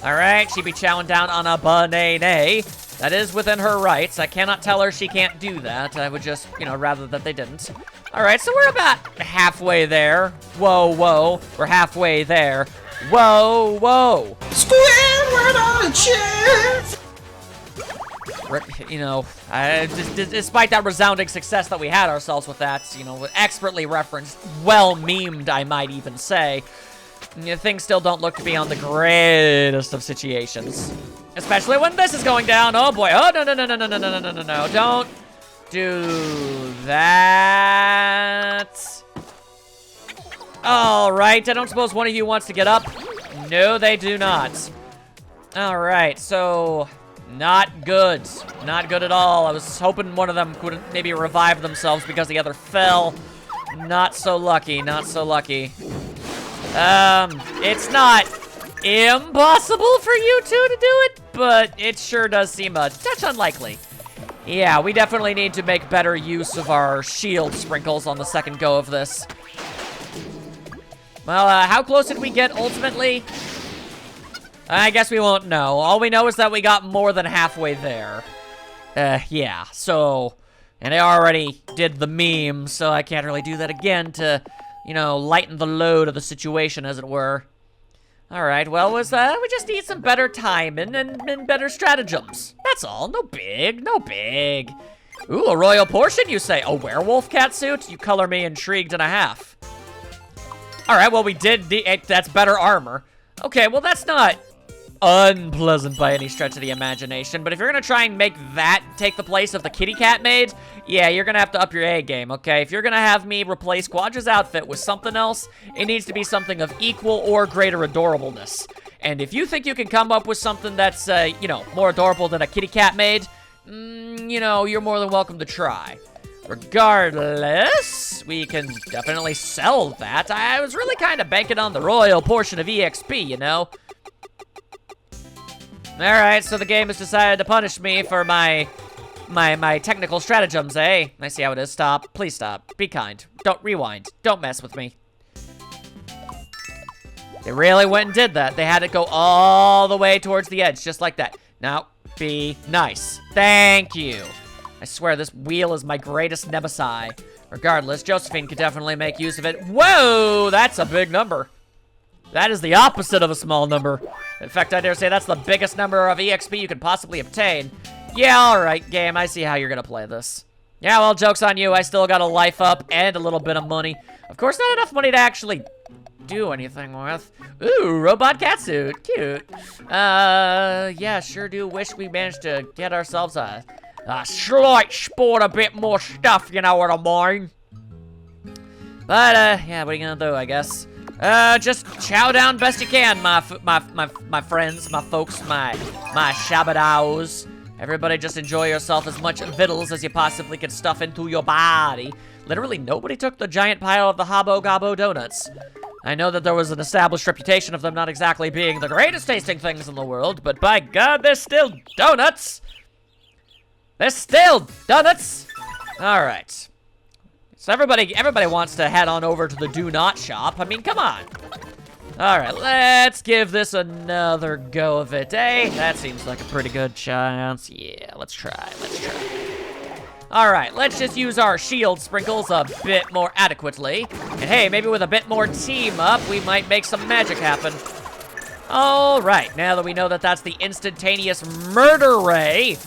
All right, she be chowing down on a banana. That is within her rights. I cannot tell her she can't do that. I would just, you know, rather that they didn't. All right, so we're about halfway there. Whoa, whoa. We're halfway there. Whoa, whoa. Squidward on a chance. You know, despite that resounding success that we had ourselves with that, you know, expertly referenced, well memed, I might even say, you know, things still don't look to be on the greatest of situations. Especially when this is going down. Oh boy. Oh, no, no, no, no, no, no, no, no, no, no. Don't do that. All right. I don't suppose one of you wants to get up. No, they do not. All right. So, not good. Not good at all. I was hoping one of them could maybe revive themselves because the other fell. Not so lucky. Not so lucky. It's not impossible for you two to do it, but it sure does seem a touch unlikely. Yeah, we definitely need to make better use of our shield sprinkles on the second go of this. Well, how close did we get ultimately? I guess we won't know. All we know is that we got more than halfway there. Yeah, so... And I already did the meme, so I can't really do that again to, you know, lighten the load of the situation, as it were. Alright, well, we just need some better timing and better stratagems. That's all. No big, no big. Ooh, a royal portion, you say? A werewolf catsuit? You color me intrigued and a half. Alright, well, we did that's better armor. Okay, well, that's not unpleasant by any stretch of the imagination, but if you're gonna try and make that take the place of the kitty cat maid, yeah, you're gonna have to up your A game, okay? If you're gonna have me replace Quadra's outfit with something else, it needs to be something of equal or greater adorableness. And if you think you can come up with something that's, you know, more adorable than a kitty cat maid, you know, you're more than welcome to try. Regardless, we can definitely sell that. I was really kind of banking on the royal portion of EXP, you know? Alright, so the game has decided to punish me for my technical stratagems, eh? I see how it is. Stop. Please stop. Be kind. Don't rewind. Don't mess with me. They really went and did that. They had it go all the way towards the edge, just like that. Now, be nice. Thank you. I swear this wheel is my greatest nemesis. Regardless, Josephine could definitely make use of it. Whoa, that's a big number. That is the opposite of a small number. In fact, I dare say that's the biggest number of EXP you could possibly obtain. Yeah, alright, game, I see how you're gonna play this. Yeah, well, joke's on you. I still got a life up and a little bit of money. Of course, not enough money to actually do anything with. Ooh, robot catsuit. Cute. Yeah, sure do wish we managed to get ourselves a slight sport, a bit more stuff, you know what I mean? But, yeah, what are you gonna do, I guess? Just chow down best you can, my friends, my folks, my shabadows. Everybody just enjoy yourself as much vittles as you possibly can stuff into your body. Literally, nobody took the giant pile of the Habbo Gobbo donuts. I know that there was an established reputation of them not exactly being the greatest tasting things in the world, but by God, they're still donuts. They're still donuts. All right. So everybody wants to head on over to the Do Not shop. I mean, come on. All right, let's give this another go of it, eh? That seems like a pretty good chance. Yeah, let's try, let's try. All right, let's just use our shield sprinkles a bit more adequately. And hey, maybe with a bit more team up, we might make some magic happen. All right, now that we know that that's the instantaneous murder ray,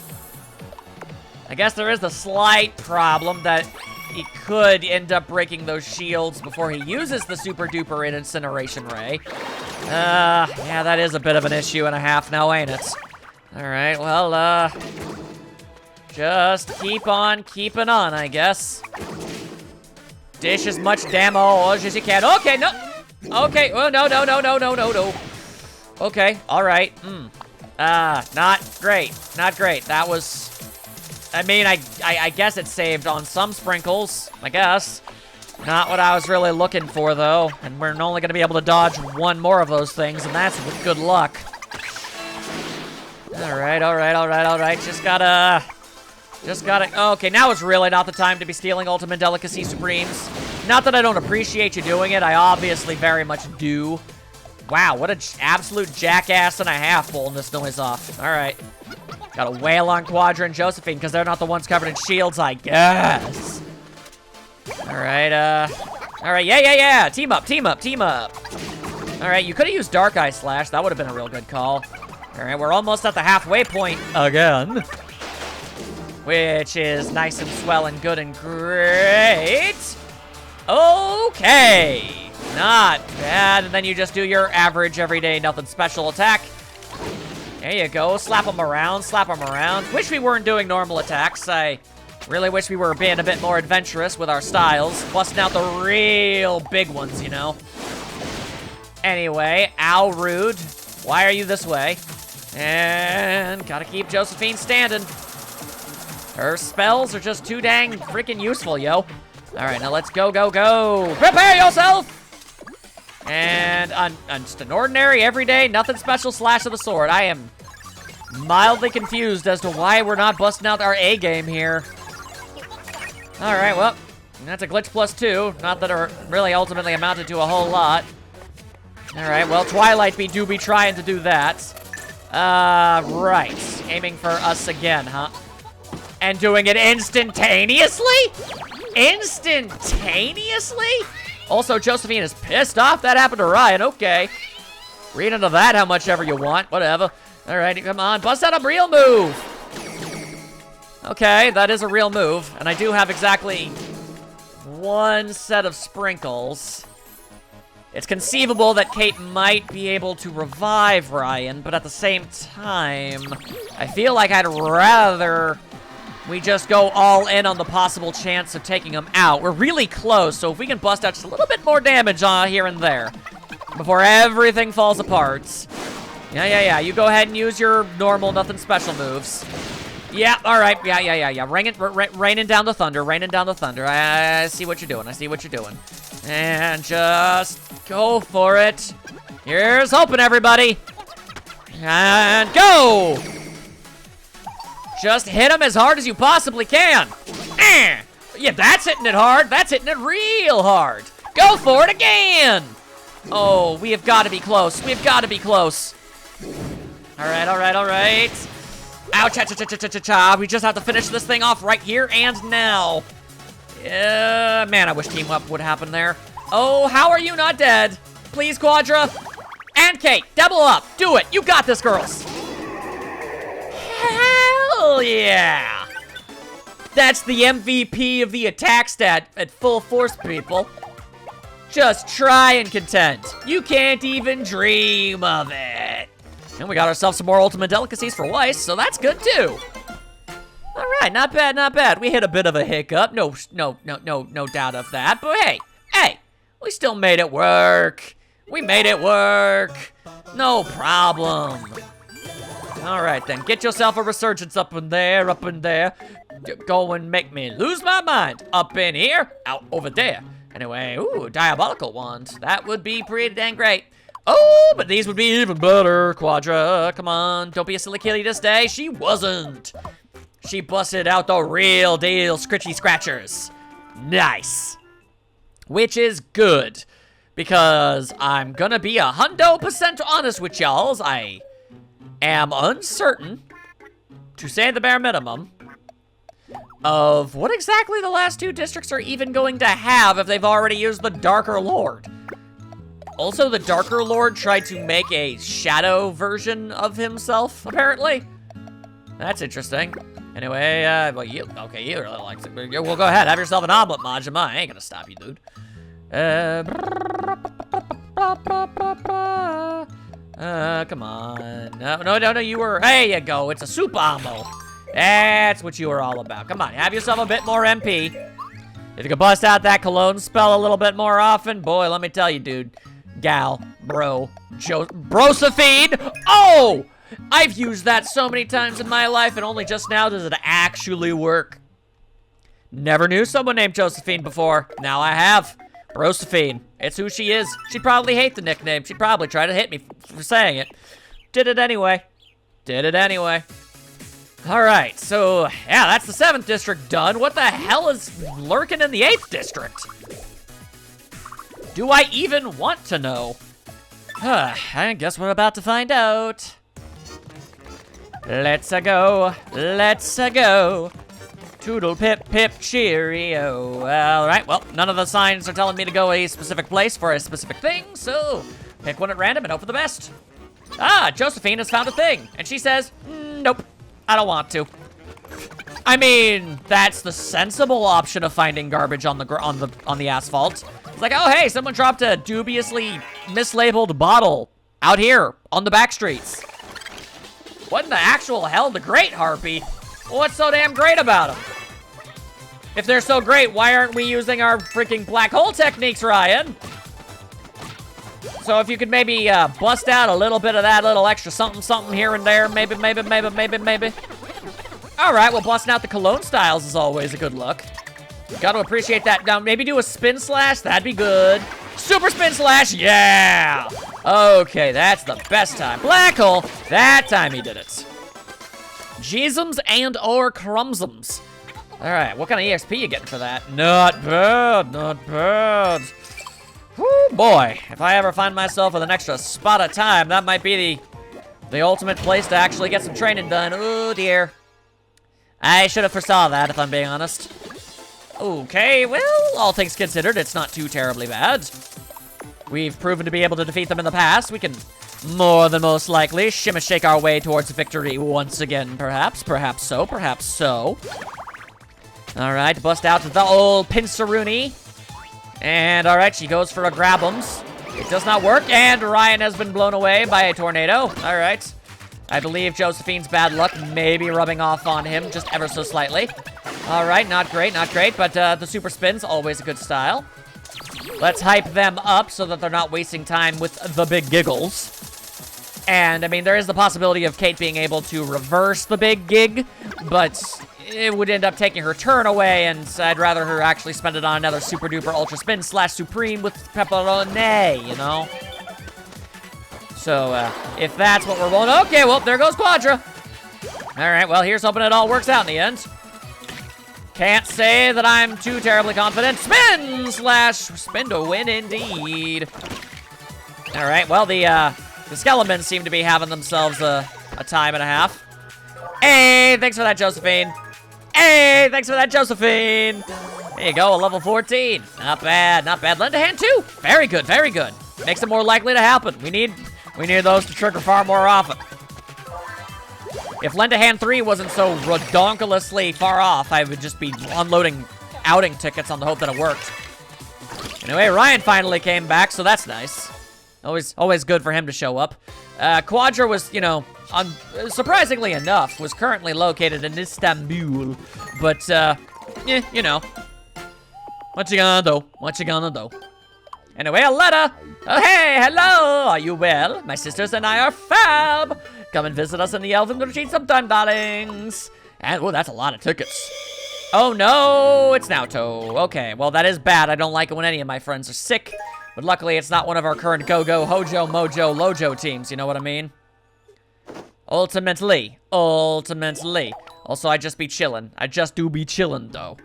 I guess there is the slight problem that he could end up breaking those shields before he uses the super duper incineration ray. Yeah, that is a bit of an issue and a half now, ain't it? All right, well, just keep on keeping on, I guess. Dish as much damage as you can. Okay, no. Okay, oh, no. Okay, all right. Not great. Not great. That was... I mean, I guess it saved on some sprinkles, I guess. Not what I was really looking for, though. And we're only going to be able to dodge one more of those things, and that's with good luck. All right. Just gotta... Okay, now is really not the time to be stealing Ultimate Delicacy Supremes. Not that I don't appreciate you doing it. I obviously very much do. Wow, what an absolute jackass and a half pulling this noise off. All right. Gotta wail on Quadra and Josephine because they're not the ones covered in shields, I guess. All right, yeah. Team up. All right, you could have used Dark Eye Slash. That would have been a real good call. All right, we're almost at the halfway point again, which is nice and swell and good and great. Okay, not bad. And then you just do your average, everyday, nothing special attack. There you go. Slap them around. Wish we weren't doing normal attacks. I really wish we were being a bit more adventurous with our styles. Busting out the real big ones, you know. Anyway, ow, rude. Why are you this way? And gotta keep Josephine standing. Her spells are just too dang freaking useful, yo. All right, now let's go. Prepare yourself! And just an ordinary, everyday, nothing special slash of the sword. I am mildly confused as to why we're not busting out our A game here. All right, well, that's a glitch +2. Not that it really ultimately amounted to a whole lot. All right, well, Twilight be trying to do that. Right. Aiming for us again, huh? And doing it instantaneously? Instantaneously? Also, Josephine is pissed off. That happened to Ryan. Okay. Read into that how much ever you want. Whatever. All right, come on. Bust out a real move. Okay, that is a real move. And I do have exactly one set of sprinkles. It's conceivable that Kate might be able to revive Ryan, but at the same time, I feel like I'd rather we just go all in on the possible chance of taking him out. We're really close, so if we can bust out just a little bit more damage here and there before everything falls apart. Yeah. You go ahead and use your normal, nothing special moves. Yeah, all right. Yeah. Raining down the thunder. I see what you're doing. And just go for it. Here's hoping, everybody. And go! Just hit him as hard as you possibly can. Yeah, that's hitting it hard. That's hitting it real hard. Go for it again. Oh, we have got to be close. All right. Ouch, cha. We just have to finish this thing off right here and now. Man, I wish team up would happen there. Oh, how are you not dead? Please, Quadra. And Kate, double up. Do it. You got this, girls. Hell yeah. That's the MVP of the attack stat at full force, people. Just try and contend. You can't even dream of it. And we got ourselves some more ultimate delicacies for Weiss, so that's good too. All right, not bad. We hit a bit of a hiccup. No doubt of that. But hey, we still made it work. We made it work. No problem. All right, then. Get yourself a resurgence up in there. Go and make me lose my mind. Up in here, out over there. Anyway, ooh, diabolical wand. That would be pretty dang great. Oh, but these would be even better. Quadra, come on. Don't be a silly kitty this day. She wasn't. She busted out the real deal scritchy scratchers. Nice. Which is good. Because I'm gonna be 100% honest with y'alls. I am uncertain, to say the bare minimum, of what exactly the last two districts are even going to have if they've already used the Darker Lord. Also, the Darker Lord tried to make a shadow version of himself, apparently. That's interesting. Anyway, well, you really like it. Well, go ahead, have yourself an omelet, Majima. I ain't gonna stop you, dude. Come on. No, you were, there you go, it's a soup ammo. That's what you were all about. Come on, have yourself a bit more MP. If you could bust out that cologne spell a little bit more often, boy, let me tell you, dude. Gal, bro, Brosephine. Oh! I've used that so many times in my life, and only just now does it actually work. Never knew someone named Josephine before. Now I have. Brosephine. It's who she is. She'd probably hate the nickname. She'd probably try to hit me for saying it. Did it anyway. Alright, so, yeah, that's the 7th district done. What the hell is lurking in the 8th district? Do I even want to know? I guess we're about to find out. Let's-a go. Toodle pip pip cheerio. Alright, well, none of the signs are telling me to go a specific place for a specific thing, so pick one at random and hope for the best. Ah, Josephine has found a thing, and she says, nope, I don't want to. I mean, that's the sensible option of finding garbage on the asphalt. It's like, oh hey, someone dropped a dubiously mislabeled bottle out here on the back streets. What in the actual hell, the Great Harpy? What's so damn great about them? If they're so great, why aren't we using our freaking black hole techniques, Ryan? So if you could maybe bust out a little bit of that little extra something here and there, maybe. All right, well, busting out the cologne styles is always a good look. Got to appreciate that. Now, maybe do a spin slash, that'd be good. Super spin slash, yeah! Okay, that's the best time. Black hole, that time he did it. Jeezums and or crumsums. All right, what kind of EXP you getting for that? Not bad. Whoo, boy, if I ever find myself with an extra spot of time, that might be the ultimate place to actually get some training done. Oh, dear. I should have foresaw that, if I'm being honest. Okay, well, all things considered, it's not too terribly bad. We've proven to be able to defeat them in the past. We can more than most likely shake our way towards victory once again, perhaps. Perhaps so. All right, bust out the old Pinceroonie. And all right, she goes for a grab'ems. It does not work, and Ryan has been blown away by a tornado. All right. I believe Josephine's bad luck may be rubbing off on him just ever so slightly. All right, not great, but the super spin's always a good style. Let's hype them up so that they're not wasting time with the big giggles. And, I mean, there is the possibility of Kate being able to reverse the big gig, but it would end up taking her turn away, and I'd rather her actually spend it on another super duper ultra spin slash supreme with pepperoni, you know? So, if that's what we're rolling, okay, well, there goes Quadra. All right, well, here's hoping it all works out in the end. Can't say that I'm too terribly confident. Spin slash spin to win indeed. All right, well, the skeletons seem to be having themselves a time and a half. Hey, thanks for that, Josephine. There you go, a level 14. Not bad. Lend a hand too. Very good. Makes it more likely to happen. We need those to trigger far more often. If Lend a Hand 3 wasn't so redonkulously far off, I would just be unloading outing tickets on the hope that it worked. Anyway, Ryan finally came back, so that's nice. Always good for him to show up. Quadra was, you know, surprisingly enough, was currently located in Istanbul. But, you know. What you gonna do? Anyway, Aletta! Oh, hey, hello! Are you well? My sisters and I are fab! Come and visit us in the Elven Retreat sometime, darlings! And, oh, that's a lot of tickets. Oh, no, it's Naoto. Okay, well, that is bad. I don't like it when any of my friends are sick. But luckily, it's not one of our current Go-Go, Hojo, Mojo, Lojo teams, you know what I mean? Ultimately. Also, I just be chillin'. I just do be chillin', though.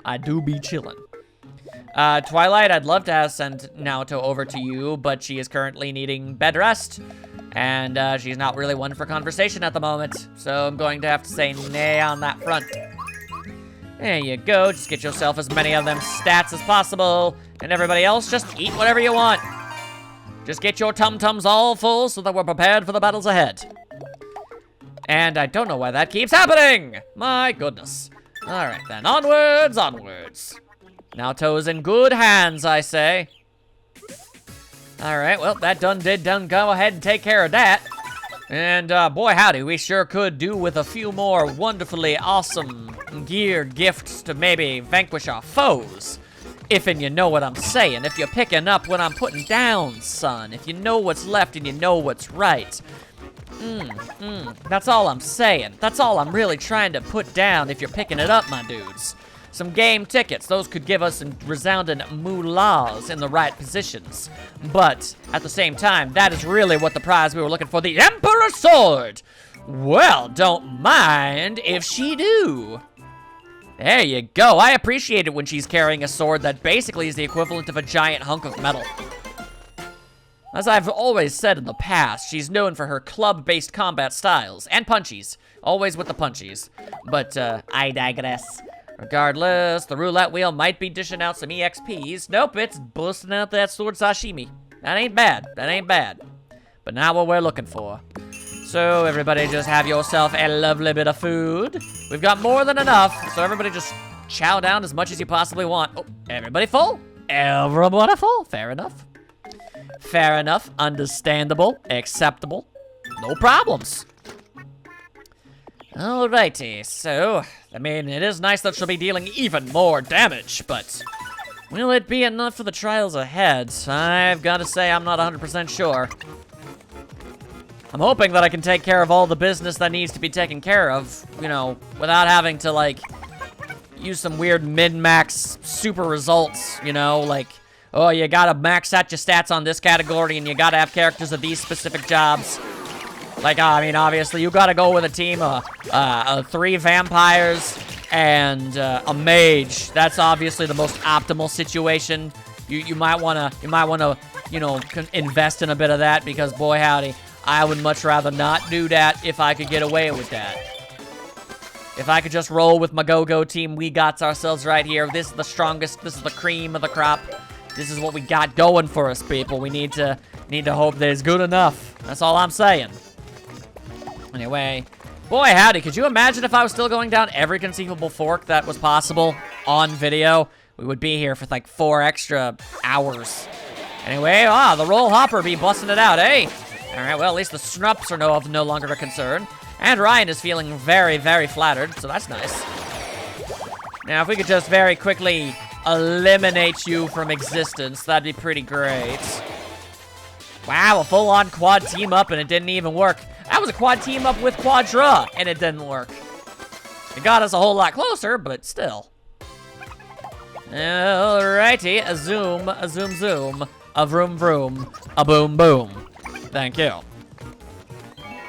Twilight, I'd love to send Naoto over to you, but she is currently needing bed rest. And she's not really one for conversation at the moment. So I'm going to have to say nay on that front. There you go. Just get yourself as many of them stats as possible. And everybody else, just eat whatever you want. Just get your tum-tums all full so that we're prepared for the battles ahead. And I don't know why that keeps happening. My goodness. All right, then. Onwards, onwards. Naoto's in good hands, I say. All right, well, that done go ahead and take care of that. And boy howdy, we sure could do with a few more wonderfully awesome geared gifts to maybe vanquish our foes. If and you know what I'm saying. If you're picking up what I'm putting down, son. If you know what's left and you know what's right. That's all I'm saying. That's all I'm really trying to put down if you're picking it up, my dudes. Some game tickets. Those could give us some resounding moolahs in the right positions. But, at the same time, that is really what the prize we were looking for. The Emperor Sword! Well, don't mind if she do. There you go. I appreciate it when she's carrying a sword that basically is the equivalent of a giant hunk of metal. As I've always said in the past, she's known for her club-based combat styles, and punchies. Always with the punchies. But, I digress. Regardless, the roulette wheel might be dishing out some EXPs. Nope, it's busting out that sword sashimi. That ain't bad. That ain't bad. But not what we're looking for. So, everybody just have yourself a lovely bit of food. We've got more than enough, so everybody just chow down as much as you possibly want. Oh, everybody full? Everybody full? Fair enough. Fair enough. Understandable. Acceptable. No problems. Alrighty, so, I mean, it is nice that she'll be dealing even more damage, but will it be enough for the trials ahead? I've got to say I'm not 100% sure. I'm hoping that I can take care of all the business that needs to be taken care of, you know, without having to, like, use some weird min-max super results, you know, like, oh, you gotta max out your stats on this category and you gotta have characters of these specific jobs. Like, I mean, obviously, you gotta go with a team of 3 vampires and a mage. That's obviously the most optimal situation. You might wanna, you know, invest in a bit of that because, boy, howdy, I would much rather not do that if I could get away with that. If I could just roll with my go-go team, we got ourselves right here. This is the strongest. This is the cream of the crop. This is what we got going for us, people. We need to hope that it's good enough. That's all I'm saying. Anyway, boy howdy, could you imagine if I was still going down every conceivable fork that was possible on video? We would be here for like 4 extra hours. Anyway, the roll hopper be busting it out, eh? Alright, well, at least the snups are no longer a concern. And Ryan is feeling very, very flattered, so that's nice. Now, if we could just very quickly eliminate you from existence, that'd be pretty great. Wow, a full-on quad team up and it didn't even work. That was a quad team up with Quadra, and it didn't work. It got us a whole lot closer, but still. Alrighty, a zoom, a vroom vroom, a boom boom. Thank you.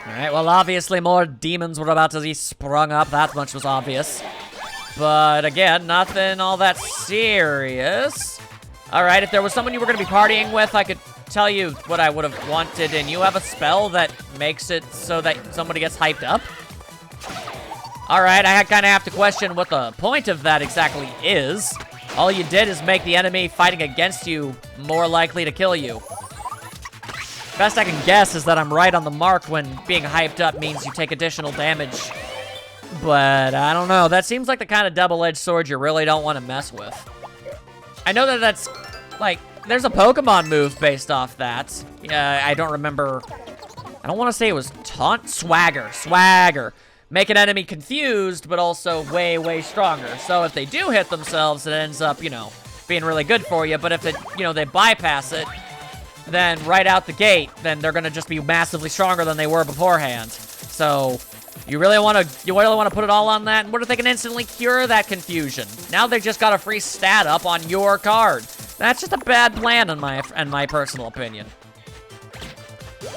Alright, well, obviously more demons were about to be sprung up. That much was obvious. But again, nothing all that serious. Alright, if there was someone you were going to be partying with, I could tell you what I would have wanted, and you have a spell that makes it so that somebody gets hyped up? Alright, I kind of have to question what the point of that exactly is. All you did is make the enemy fighting against you more likely to kill you. Best I can guess is that I'm right on the mark when being hyped up means you take additional damage. But I don't know, that seems like the kind of double-edged sword you really don't want to mess with. I know that that's, like, there's a Pokemon move based off that. I don't remember. I don't want to say it was taunt. Swagger. Make an enemy confused, but also way, way stronger. So if they do hit themselves, it ends up, you know, being really good for you. But if it, you know, they bypass it, then right out the gate, then they're gonna just be massively stronger than they were beforehand. So you really want to put it all on that? And what if they can instantly cure that confusion? Now they've just got a free stat up on your card. That's just a bad plan in my personal opinion.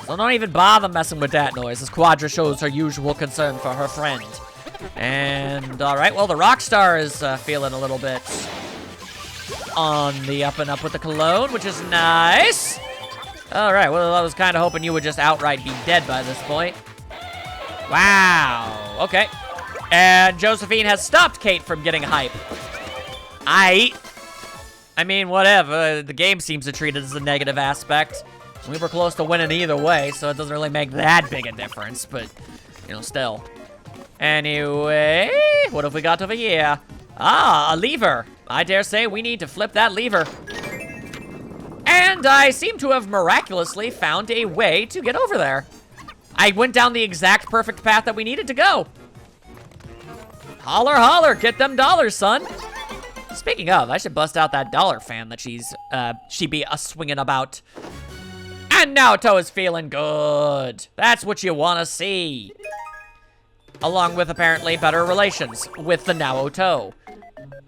So don't even bother messing with that noise, as Quadra shows her usual concern for her friend. And, alright, well, the Rockstar is feeling a little bit on the up and up with the cologne, which is nice. Alright, well, I was kind of hoping you would just outright be dead by this point. Wow, okay. And Josephine has stopped Kate from getting hype. I mean, whatever. The game seems to treat it as a negative aspect. We were close to winning either way, so it doesn't really make that big a difference, but, you know, still. Anyway, what have we got over here? Ah, a lever. I dare say we need to flip that lever. And I seem to have miraculously found a way to get over there. I went down the exact perfect path that we needed to go. Holler, holler, get them dollars, son. Speaking of, I should bust out that dollar fan that she be swinging about. And Naoto is feeling good. That's what you want to see. Along with apparently better relations with the Naoto.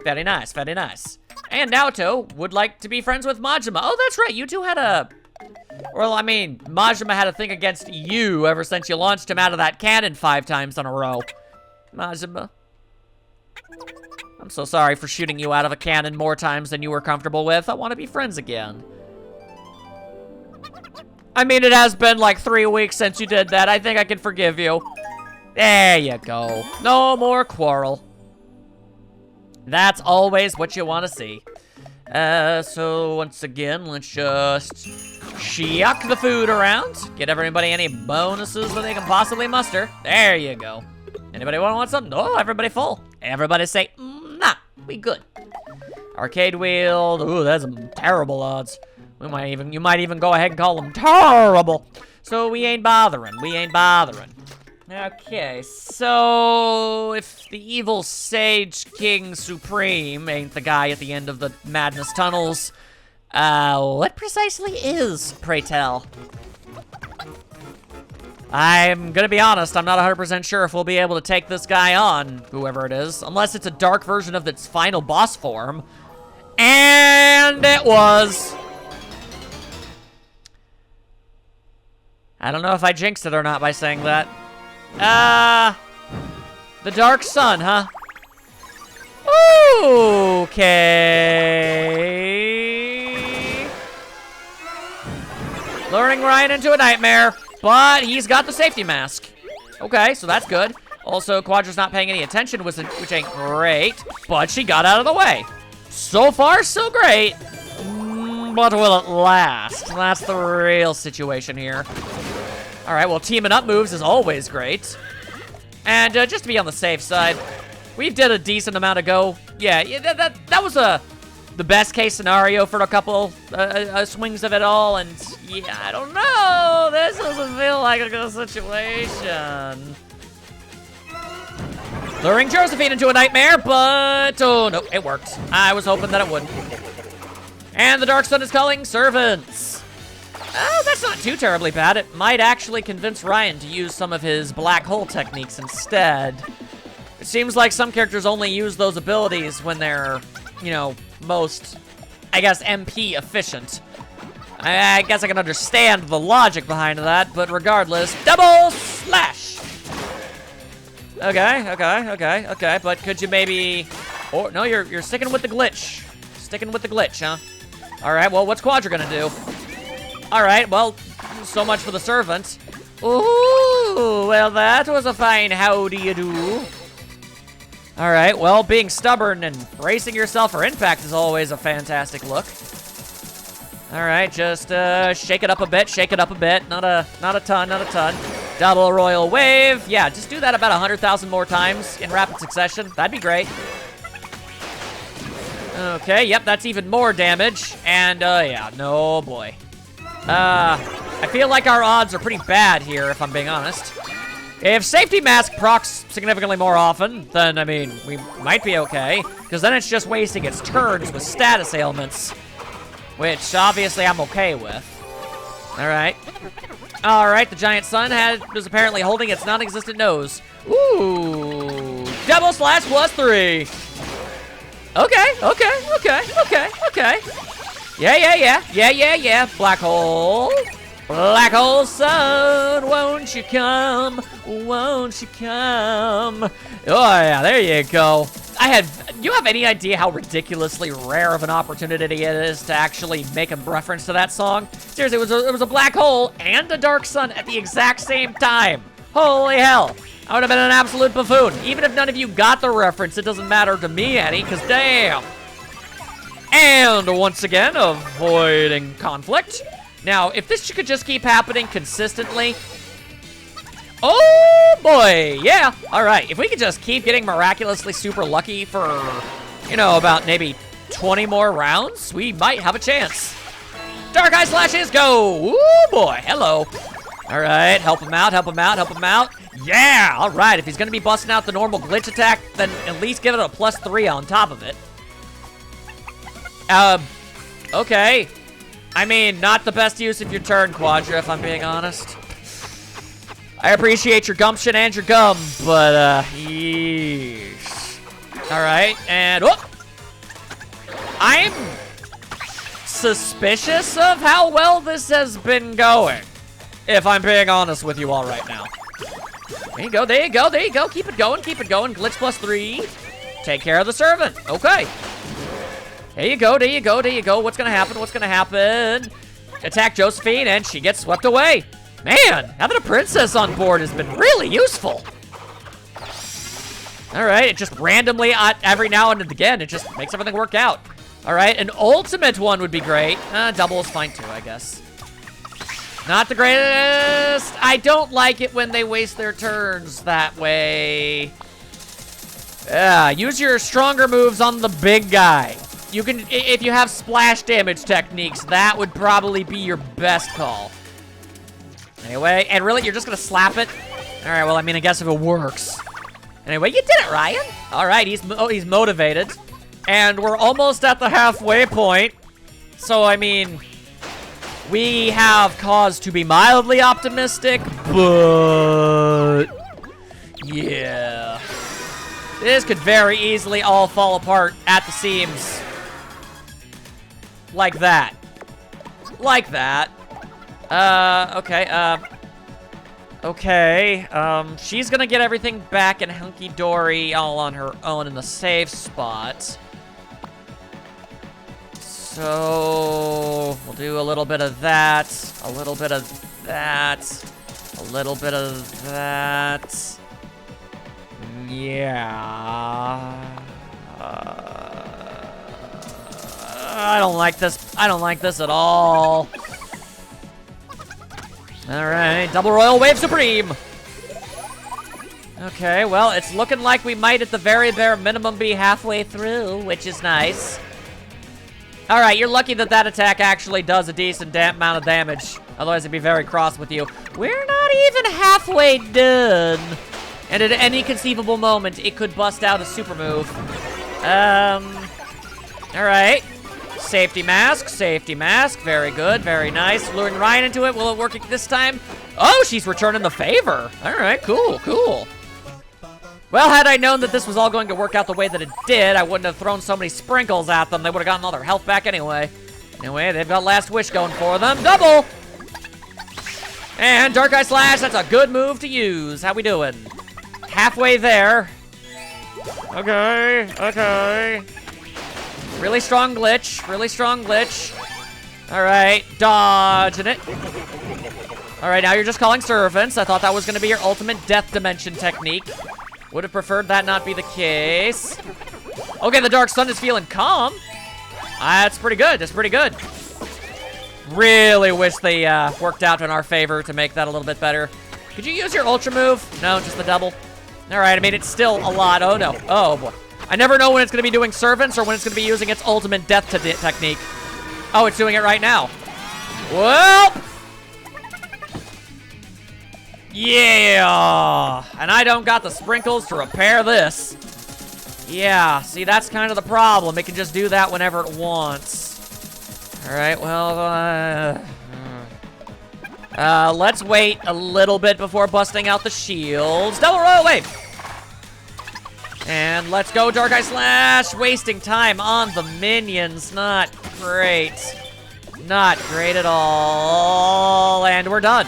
Very nice, very nice. And Naoto would like to be friends with Majima. Oh, that's right, you two had a... Well, I mean, Majima had a thing against you ever since you launched him out of that cannon 5 times in a row. Majima. I'm so sorry for shooting you out of a cannon more times than you were comfortable with. I want to be friends again. I mean, it has been like 3 weeks since you did that. I think I can forgive you. There you go. No more quarrel. That's always what you want to see. So once again, let's just shuck the food around. Get everybody any bonuses that they can possibly muster. There you go. Anybody want something? Oh, everybody full. Everybody say, nah, we good. Arcade wheel. Ooh, that's some terrible odds. You might even go ahead and call them terrible. So we ain't bothering. We ain't bothering. Okay, so if the evil Sage King Supreme ain't the guy at the end of the Madness Tunnels, what precisely is, pray tell? I'm gonna be honest, I'm not 100% sure if we'll be able to take this guy on, whoever it is, unless it's a dark version of its final boss form. And it was. I don't know if I jinxed it or not by saying that. The Dark Sun, huh? Okay. Luring Ryan into a nightmare, but he's got the safety mask. Okay, so that's good. Also, Quadra's not paying any attention, which ain't great, but she got out of the way. So far, so great. But will it last? That's the real situation here. All right, well, teaming up moves is always great. And just to be on the safe side, we did a decent amount of go. Yeah, that was the best case scenario for a couple swings of it all. And yeah, I don't know. This doesn't feel like a good situation. Luring Josephine into a nightmare, but oh no, it worked. I was hoping that it wouldn't. And the Dark Sun is calling servants. Oh, that's not too terribly bad. It might actually convince Ryan to use some of his black hole techniques instead. It seems like some characters only use those abilities when they're, you know, most, I guess, MP efficient. I guess I can understand the logic behind that, but regardless, double slash! Okay, but could you maybe... Oh, no, you're sticking with the glitch. Sticking with the glitch, huh? All right, well, what's Quadra gonna do? All right, well, so much for the servant. Ooh, well, that was a fine how do you do. All right, well, being stubborn and bracing yourself for impact is always a fantastic look. All right, just shake it up a bit, Not a ton. Double royal wave. Yeah, just do that about 100,000 more times in rapid succession. That'd be great. Okay, yep, that's even more damage. And, yeah, no boy. I feel like our odds are pretty bad here, if I'm being honest. If Safety Mask procs significantly more often, then, I mean, we might be okay. Because then it's just wasting its turns with status ailments. Which, obviously, I'm okay with. Alright. Alright, the Giant Sun was apparently holding its non-existent nose. Ooh. Double slash +3. Okay. Yeah. Black hole. Black hole sun, won't you come? Won't you come? Oh, yeah, there you go. You have any idea how ridiculously rare of an opportunity it is to actually make a reference to that song? Seriously, it was a black hole and a dark sun at the exact same time. Holy hell. I would have been an absolute buffoon. Even if none of you got the reference, it doesn't matter to me any, because damn. And once again, avoiding conflict. Now, if this could just keep happening consistently. Oh, boy. Yeah. All right. If we could just keep getting miraculously super lucky for, you know, about maybe 20 more rounds, we might have a chance. Dark Eye Slashes, go. Ooh, boy. Hello. All right. Help him out. Help him out. Help him out. Yeah. All right. If he's going to be busting out the normal glitch attack, then at least give it a +3 on top of it. Okay. I mean, not the best use of your turn, Quadra, if I'm being honest. I appreciate your gumption and your gum, but, yeesh. All right, and, whoop. I'm suspicious of how well this has been going, if I'm being honest with you all right now. There you go, there you go, there you go. Keep it going, keep it going. Glitch +3. Take care of the servant. Okay. There you go, there you go, there you go. What's gonna happen? What's gonna happen? Attack Josephine, and she gets swept away. Man, having a princess on board has been really useful. All right, it just randomly, every now and again, it just makes everything work out. All right, an ultimate one would be great. Double is fine too, I guess. Not the greatest. I don't like it when they waste their turns that way. Yeah, use your stronger moves on the big guy. You can, if you have splash damage techniques, that would probably be your best call. Anyway, and really, you're just gonna slap it? All right, well, I mean, I guess if it works. Anyway, you did it, Ryan. All right, he's motivated. And we're almost at the halfway point. So, I mean, we have cause to be mildly optimistic, but yeah. This could very easily all fall apart at the seams. Like that. Like that. Okay, okay, she's gonna get everything back in hunky-dory all on her own in the safe spot. So, we'll do a little bit of that, a little bit of that, a little bit of that. Yeah. I don't like this. I don't like this at all. All right, double royal wave supreme. Okay, well, it's looking like we might at the very bare minimum be halfway through, which is nice. All right, you're lucky that that attack actually does a decent amount of damage. Otherwise, I'd be very cross with you. We're not even halfway done. And at any conceivable moment, it could bust out a super move. All right. Safety mask, very good, very nice. Luring Ryan into it, will it work this time? Oh, she's returning the favor. All right, cool, cool. Well, had I known that this was all going to work out the way that it did, I wouldn't have thrown so many sprinkles at them. They would have gotten all their health back anyway. Anyway, they've got Last Wish going for them. Double! And Dark Eye Slash, that's a good move to use. How we doing? Halfway there. Okay, okay. Really strong glitch, really strong glitch. All right, dodging it. All right, now you're just calling servants. I thought that was gonna be your ultimate death dimension technique. Would have preferred that not be the case. Okay, the Dark Sun is feeling calm. That's pretty good, that's pretty good. Really wish they worked out in our favor to make that a little bit better. Could you use your ultra move? No, just the double. All right, I mean, it's still a lot. Oh no, oh boy. I never know when it's going to be doing servants or when it's going to be using its ultimate death technique. Oh, it's doing it right now. Well. Yeah. And I don't got the sprinkles to repair this. Yeah, see, that's kind of the problem. It can just do that whenever it wants. All right, well, let's wait a little bit before busting out the shields. Double royal wave. And let's go, Dark Eye Slash. Wasting time on the minions. Not great. Not great at all. And we're done.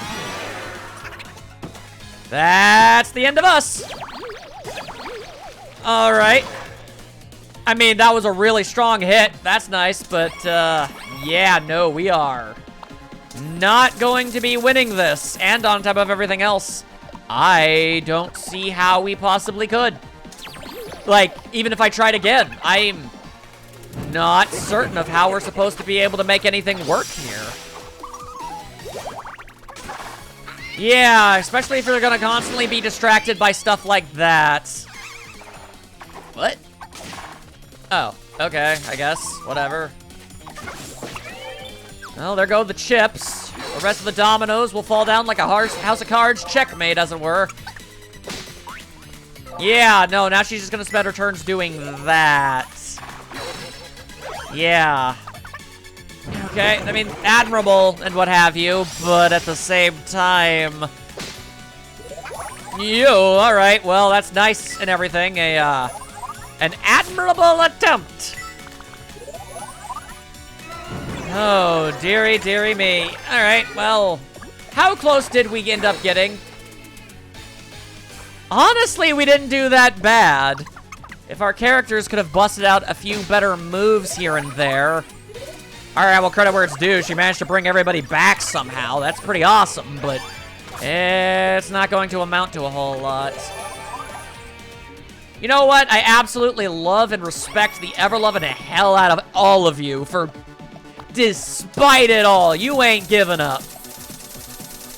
That's the end of us. All right. I mean, that was a really strong hit. That's nice, but yeah, no, we are not going to be winning this. And on top of everything else, I don't see how we possibly could. Like, even if I tried again, I'm not certain of how we're supposed to be able to make anything work here. Yeah, especially if you're gonna constantly be distracted by stuff like that. What? Oh, okay, I guess. Whatever. Well, there go the chips. The rest of the dominoes will fall down like a house of cards checkmate, as it were. Yeah, no, now she's just gonna spend her turns doing that. Yeah. Okay, I mean, admirable and what have you, but at the same time... alright, well, that's nice and everything. An admirable attempt. Oh, dearie, dearie me. Alright, well, how close did we end up getting? Honestly, we didn't do that bad. If our characters could have busted out a few better moves here and there. Alright, well, credit where it's due. She managed to bring everybody back somehow. That's pretty awesome, but it's not going to amount to a whole lot. You know what? I absolutely love and respect the ever-loving hell out of all of you for, despite it all, you ain't giving up.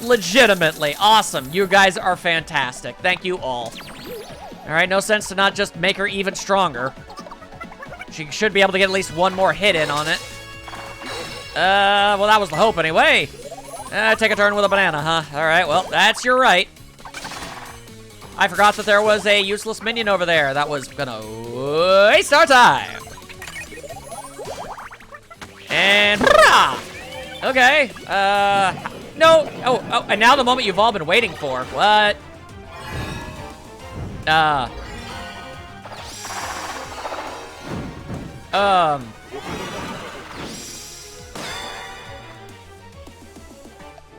Legitimately. Awesome. You guys are fantastic. Thank you all. Alright, no sense to not just make her even stronger. She should be able to get at least one more hit in on it. Well, that was the hope anyway. Take a turn with a banana, huh? Alright, well, that's your right. I forgot that there was a useless minion over there. That was gonna waste our time. And, okay, no, oh, and now the moment you've all been waiting for. What?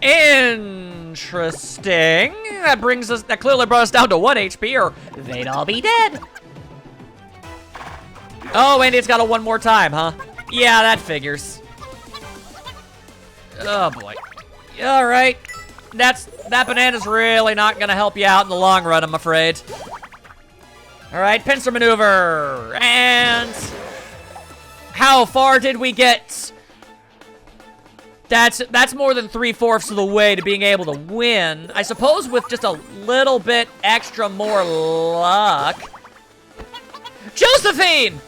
Interesting. That clearly brought us down to 1 HP, or they'd all be dead. Oh, and it's got a one more time, huh? Yeah, that figures. Oh, boy. All right. That banana's really not gonna help you out in the long run, I'm afraid. All right, pincer maneuver. And how far did we get? That's more than 3/4 of the way to being able to win. I suppose with just a little bit extra more luck. Josephine!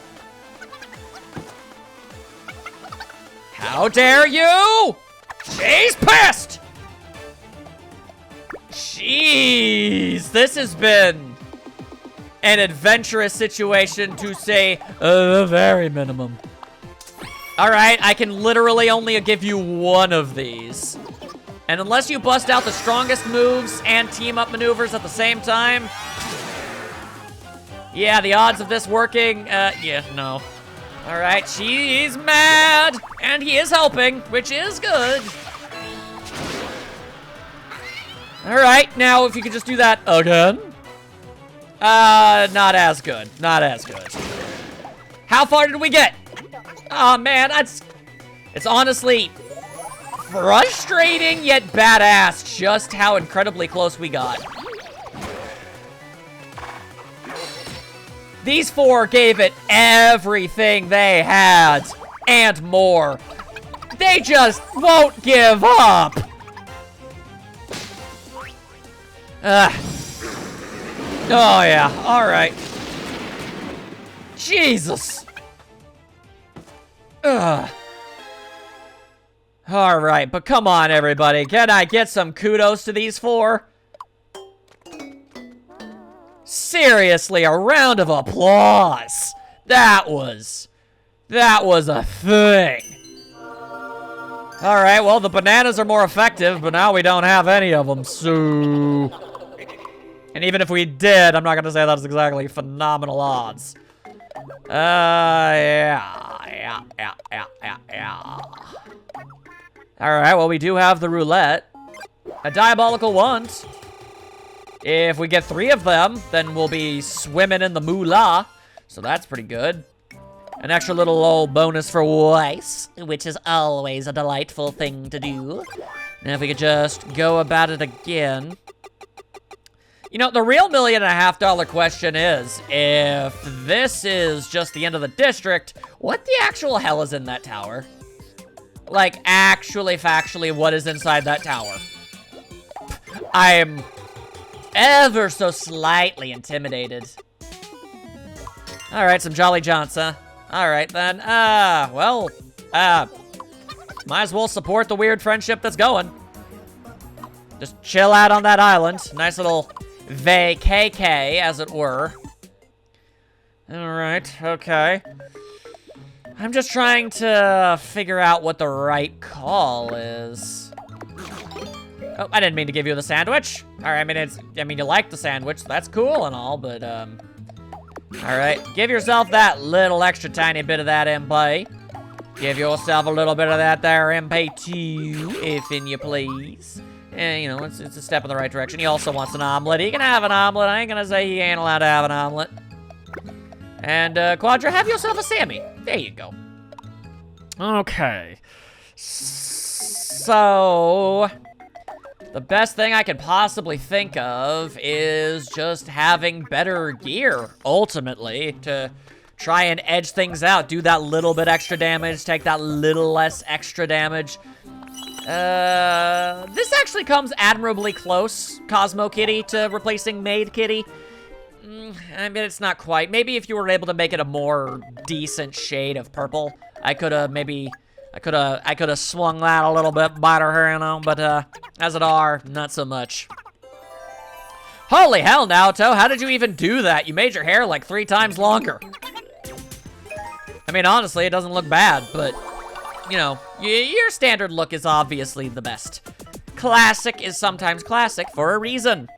How dare you? She's pissed! Jeez, this has been an adventurous situation to say the very minimum. All right, I can literally only give you one of these. And unless you bust out the strongest moves and team-up maneuvers at the same time, yeah, the odds of this working, yeah, no. All right, she's mad, and he is helping, which is good. All right, now if you could just do that again. Not as good, not as good. How far did we get? Oh man, it's honestly frustrating yet badass just how incredibly close we got. These four gave it everything they had and more. They just won't give up. Oh yeah, all right. Jesus. Ugh. All right, but come on, everybody. Can I get some kudos to these four? Seriously, a round of applause. That was a thing. All right, well, the bananas are more effective, but now we don't have any of them, so... And even if we did, I'm not gonna say that's exactly phenomenal odds. Yeah. All right, well, we do have the roulette. A diabolical wand. If we get 3 of them, then we'll be swimming in the moolah. So that's pretty good. An extra little old bonus for Weiss, which is always a delightful thing to do. Now if we could just go about it again. You know, the real $1.5 million question is, if this is just the end of the district, what the actual hell is in that tower? Like, actually, factually, what is inside that tower? I'm ever so slightly intimidated. All right, some Jolly Johns, huh? All right, then. Well, might as well support the weird friendship that's going. Just chill out on that island. Nice little vacay, as it were. All right, okay. I'm just trying to figure out what the right call is. Oh, I didn't mean to give you the sandwich. All right, I mean, you like the sandwich. That's cool and all, but, all right, give yourself that little extra tiny bit of that MP. Give yourself a little bit of that there MP too, if you please. And, you know, it's a step in the right direction. He also wants an omelet. He can have an omelet. I ain't gonna say he ain't allowed to have an omelet. And, Quadra, have yourself a Sammy. There you go. Okay. So, the best thing I could possibly think of is just having better gear, ultimately, to try and edge things out. Do that little bit extra damage, take that little less extra damage. This actually comes admirably close, Cosmo Kitty, to replacing Maid Kitty. I mean, it's not quite. Maybe if you were able to make it a more decent shade of purple, I could have swung that a little bit better, you know, but, as it are, not so much. Holy hell, Naoto, how did you even do that? You made your hair like 3 times longer. I mean, honestly, it doesn't look bad, but, you know, your standard look is obviously the best. Classic is sometimes classic for a reason.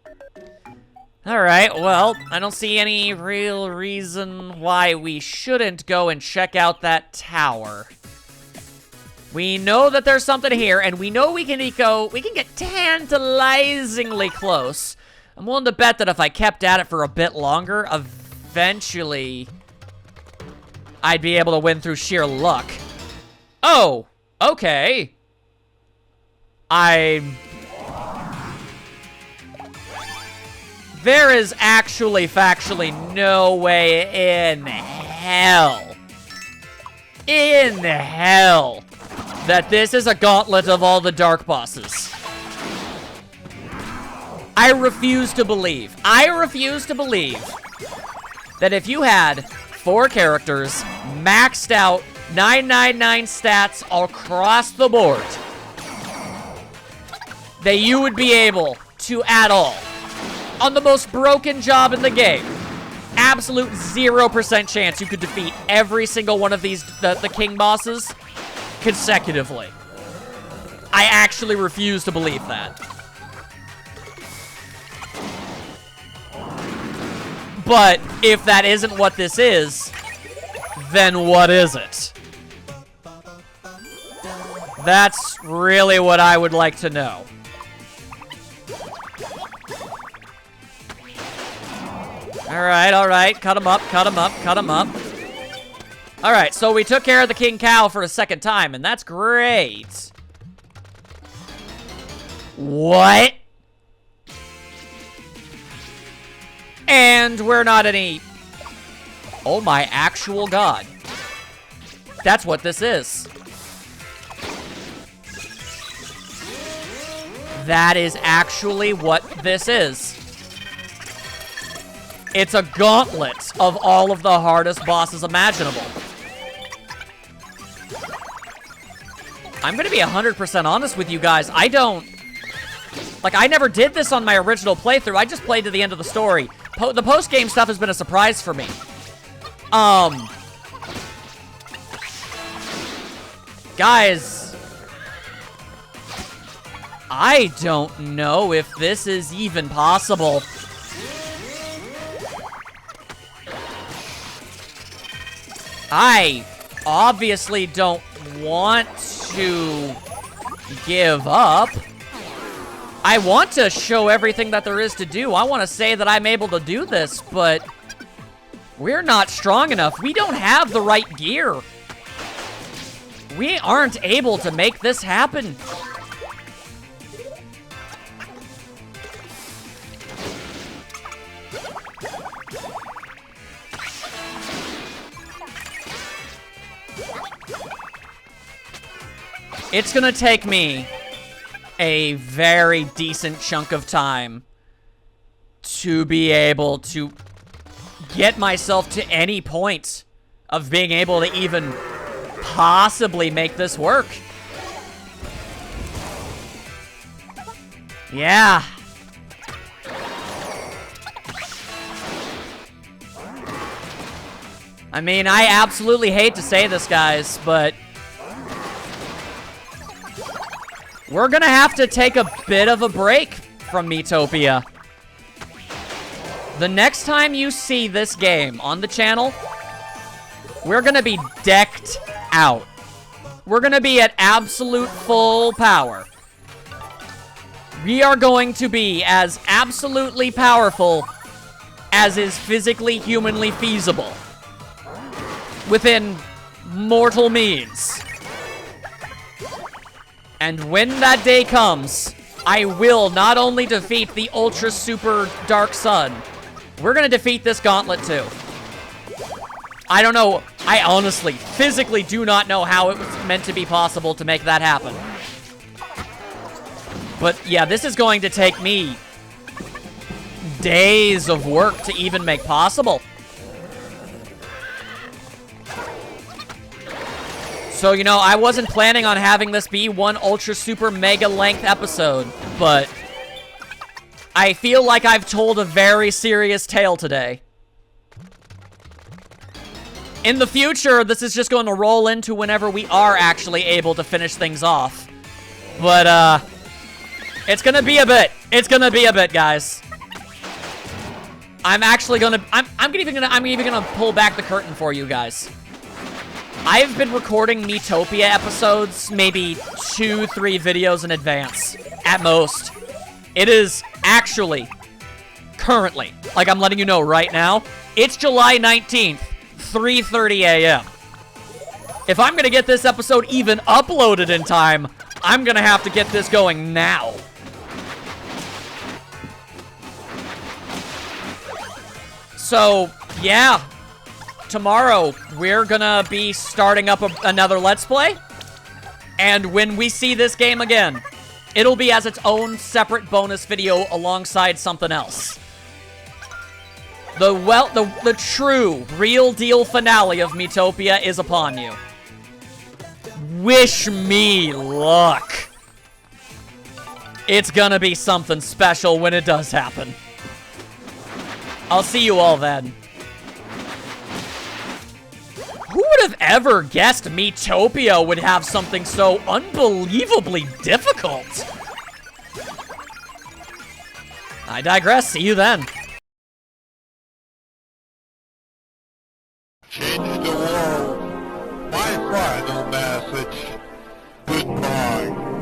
All right, well, I don't see any real reason why we shouldn't go and check out that tower. We know that there's something here, and we know we can get tantalizingly close. I'm willing to bet that if I kept at it for a bit longer, eventually I'd be able to win through sheer luck. Oh, okay. There is actually, factually, no way in hell that this is a gauntlet of all the dark bosses. I refuse to believe that if you had 4 characters, maxed out 999 stats across the board, that you would be able to at all, on the most broken job in the game, absolute 0% chance you could defeat every single one of these, the king bosses, consecutively. I actually refuse to believe that. But if that isn't what this is, then what is it? That's really what I would like to know. All right. Cut him up. All right, so we took care of the King Cow for a second time, and that's great. What? And we're not any... Oh my actual god. That's what this is. That is actually what this is. It's a gauntlet of all of the hardest bosses imaginable. I'm gonna be 100% honest with you guys. I never did this on my original playthrough. I just played to the end of the story. The post-game stuff has been a surprise for me. Guys, I don't know if this is even possible. I obviously don't want to give up. I want to show everything that there is to do. I want to say that I'm able to do this, but we're not strong enough. We don't have the right gear. We aren't able to make this happen. It's gonna take me a very decent chunk of time to be able to get myself to any point of being able to even possibly make this work. Yeah. I mean, I absolutely hate to say this, guys, but we're gonna have to take a bit of a break from Miitopia. The next time you see this game on the channel, we're gonna be decked out. We're gonna be at absolute full power. We are going to be as absolutely powerful as is physically, humanly feasible within mortal means. And when that day comes, I will not only defeat the Ultra Super Dark Sun, we're gonna defeat this gauntlet too. I don't know, I honestly, physically do not know how it was meant to be possible to make that happen. But yeah, this is going to take me days of work to even make possible. So, you know, I wasn't planning on having this be one ultra super mega length episode, but I feel like I've told a very serious tale today. In the future, this is just going to roll into whenever we are actually able to finish things off. But, it's gonna be a bit. It's gonna be a bit, guys. I'm actually gonna, I'm even gonna pull back the curtain for you guys. I've been recording Miitopia episodes maybe 2-3 videos in advance, at most. It is actually, currently, like I'm letting you know right now, it's July 19th, 3:30 a.m. If I'm gonna get this episode even uploaded in time, I'm gonna have to get this going now. So, yeah. Tomorrow, we're gonna be starting up another Let's Play. And when we see this game again, it'll be as its own separate bonus video alongside something else. The true, real deal finale of Miitopia is upon you. Wish me luck. It's gonna be something special when it does happen. I'll see you all then. Who would have ever guessed Miitopia would have something so unbelievably difficult? I digress. See you then. Change the world. My final message. Goodbye.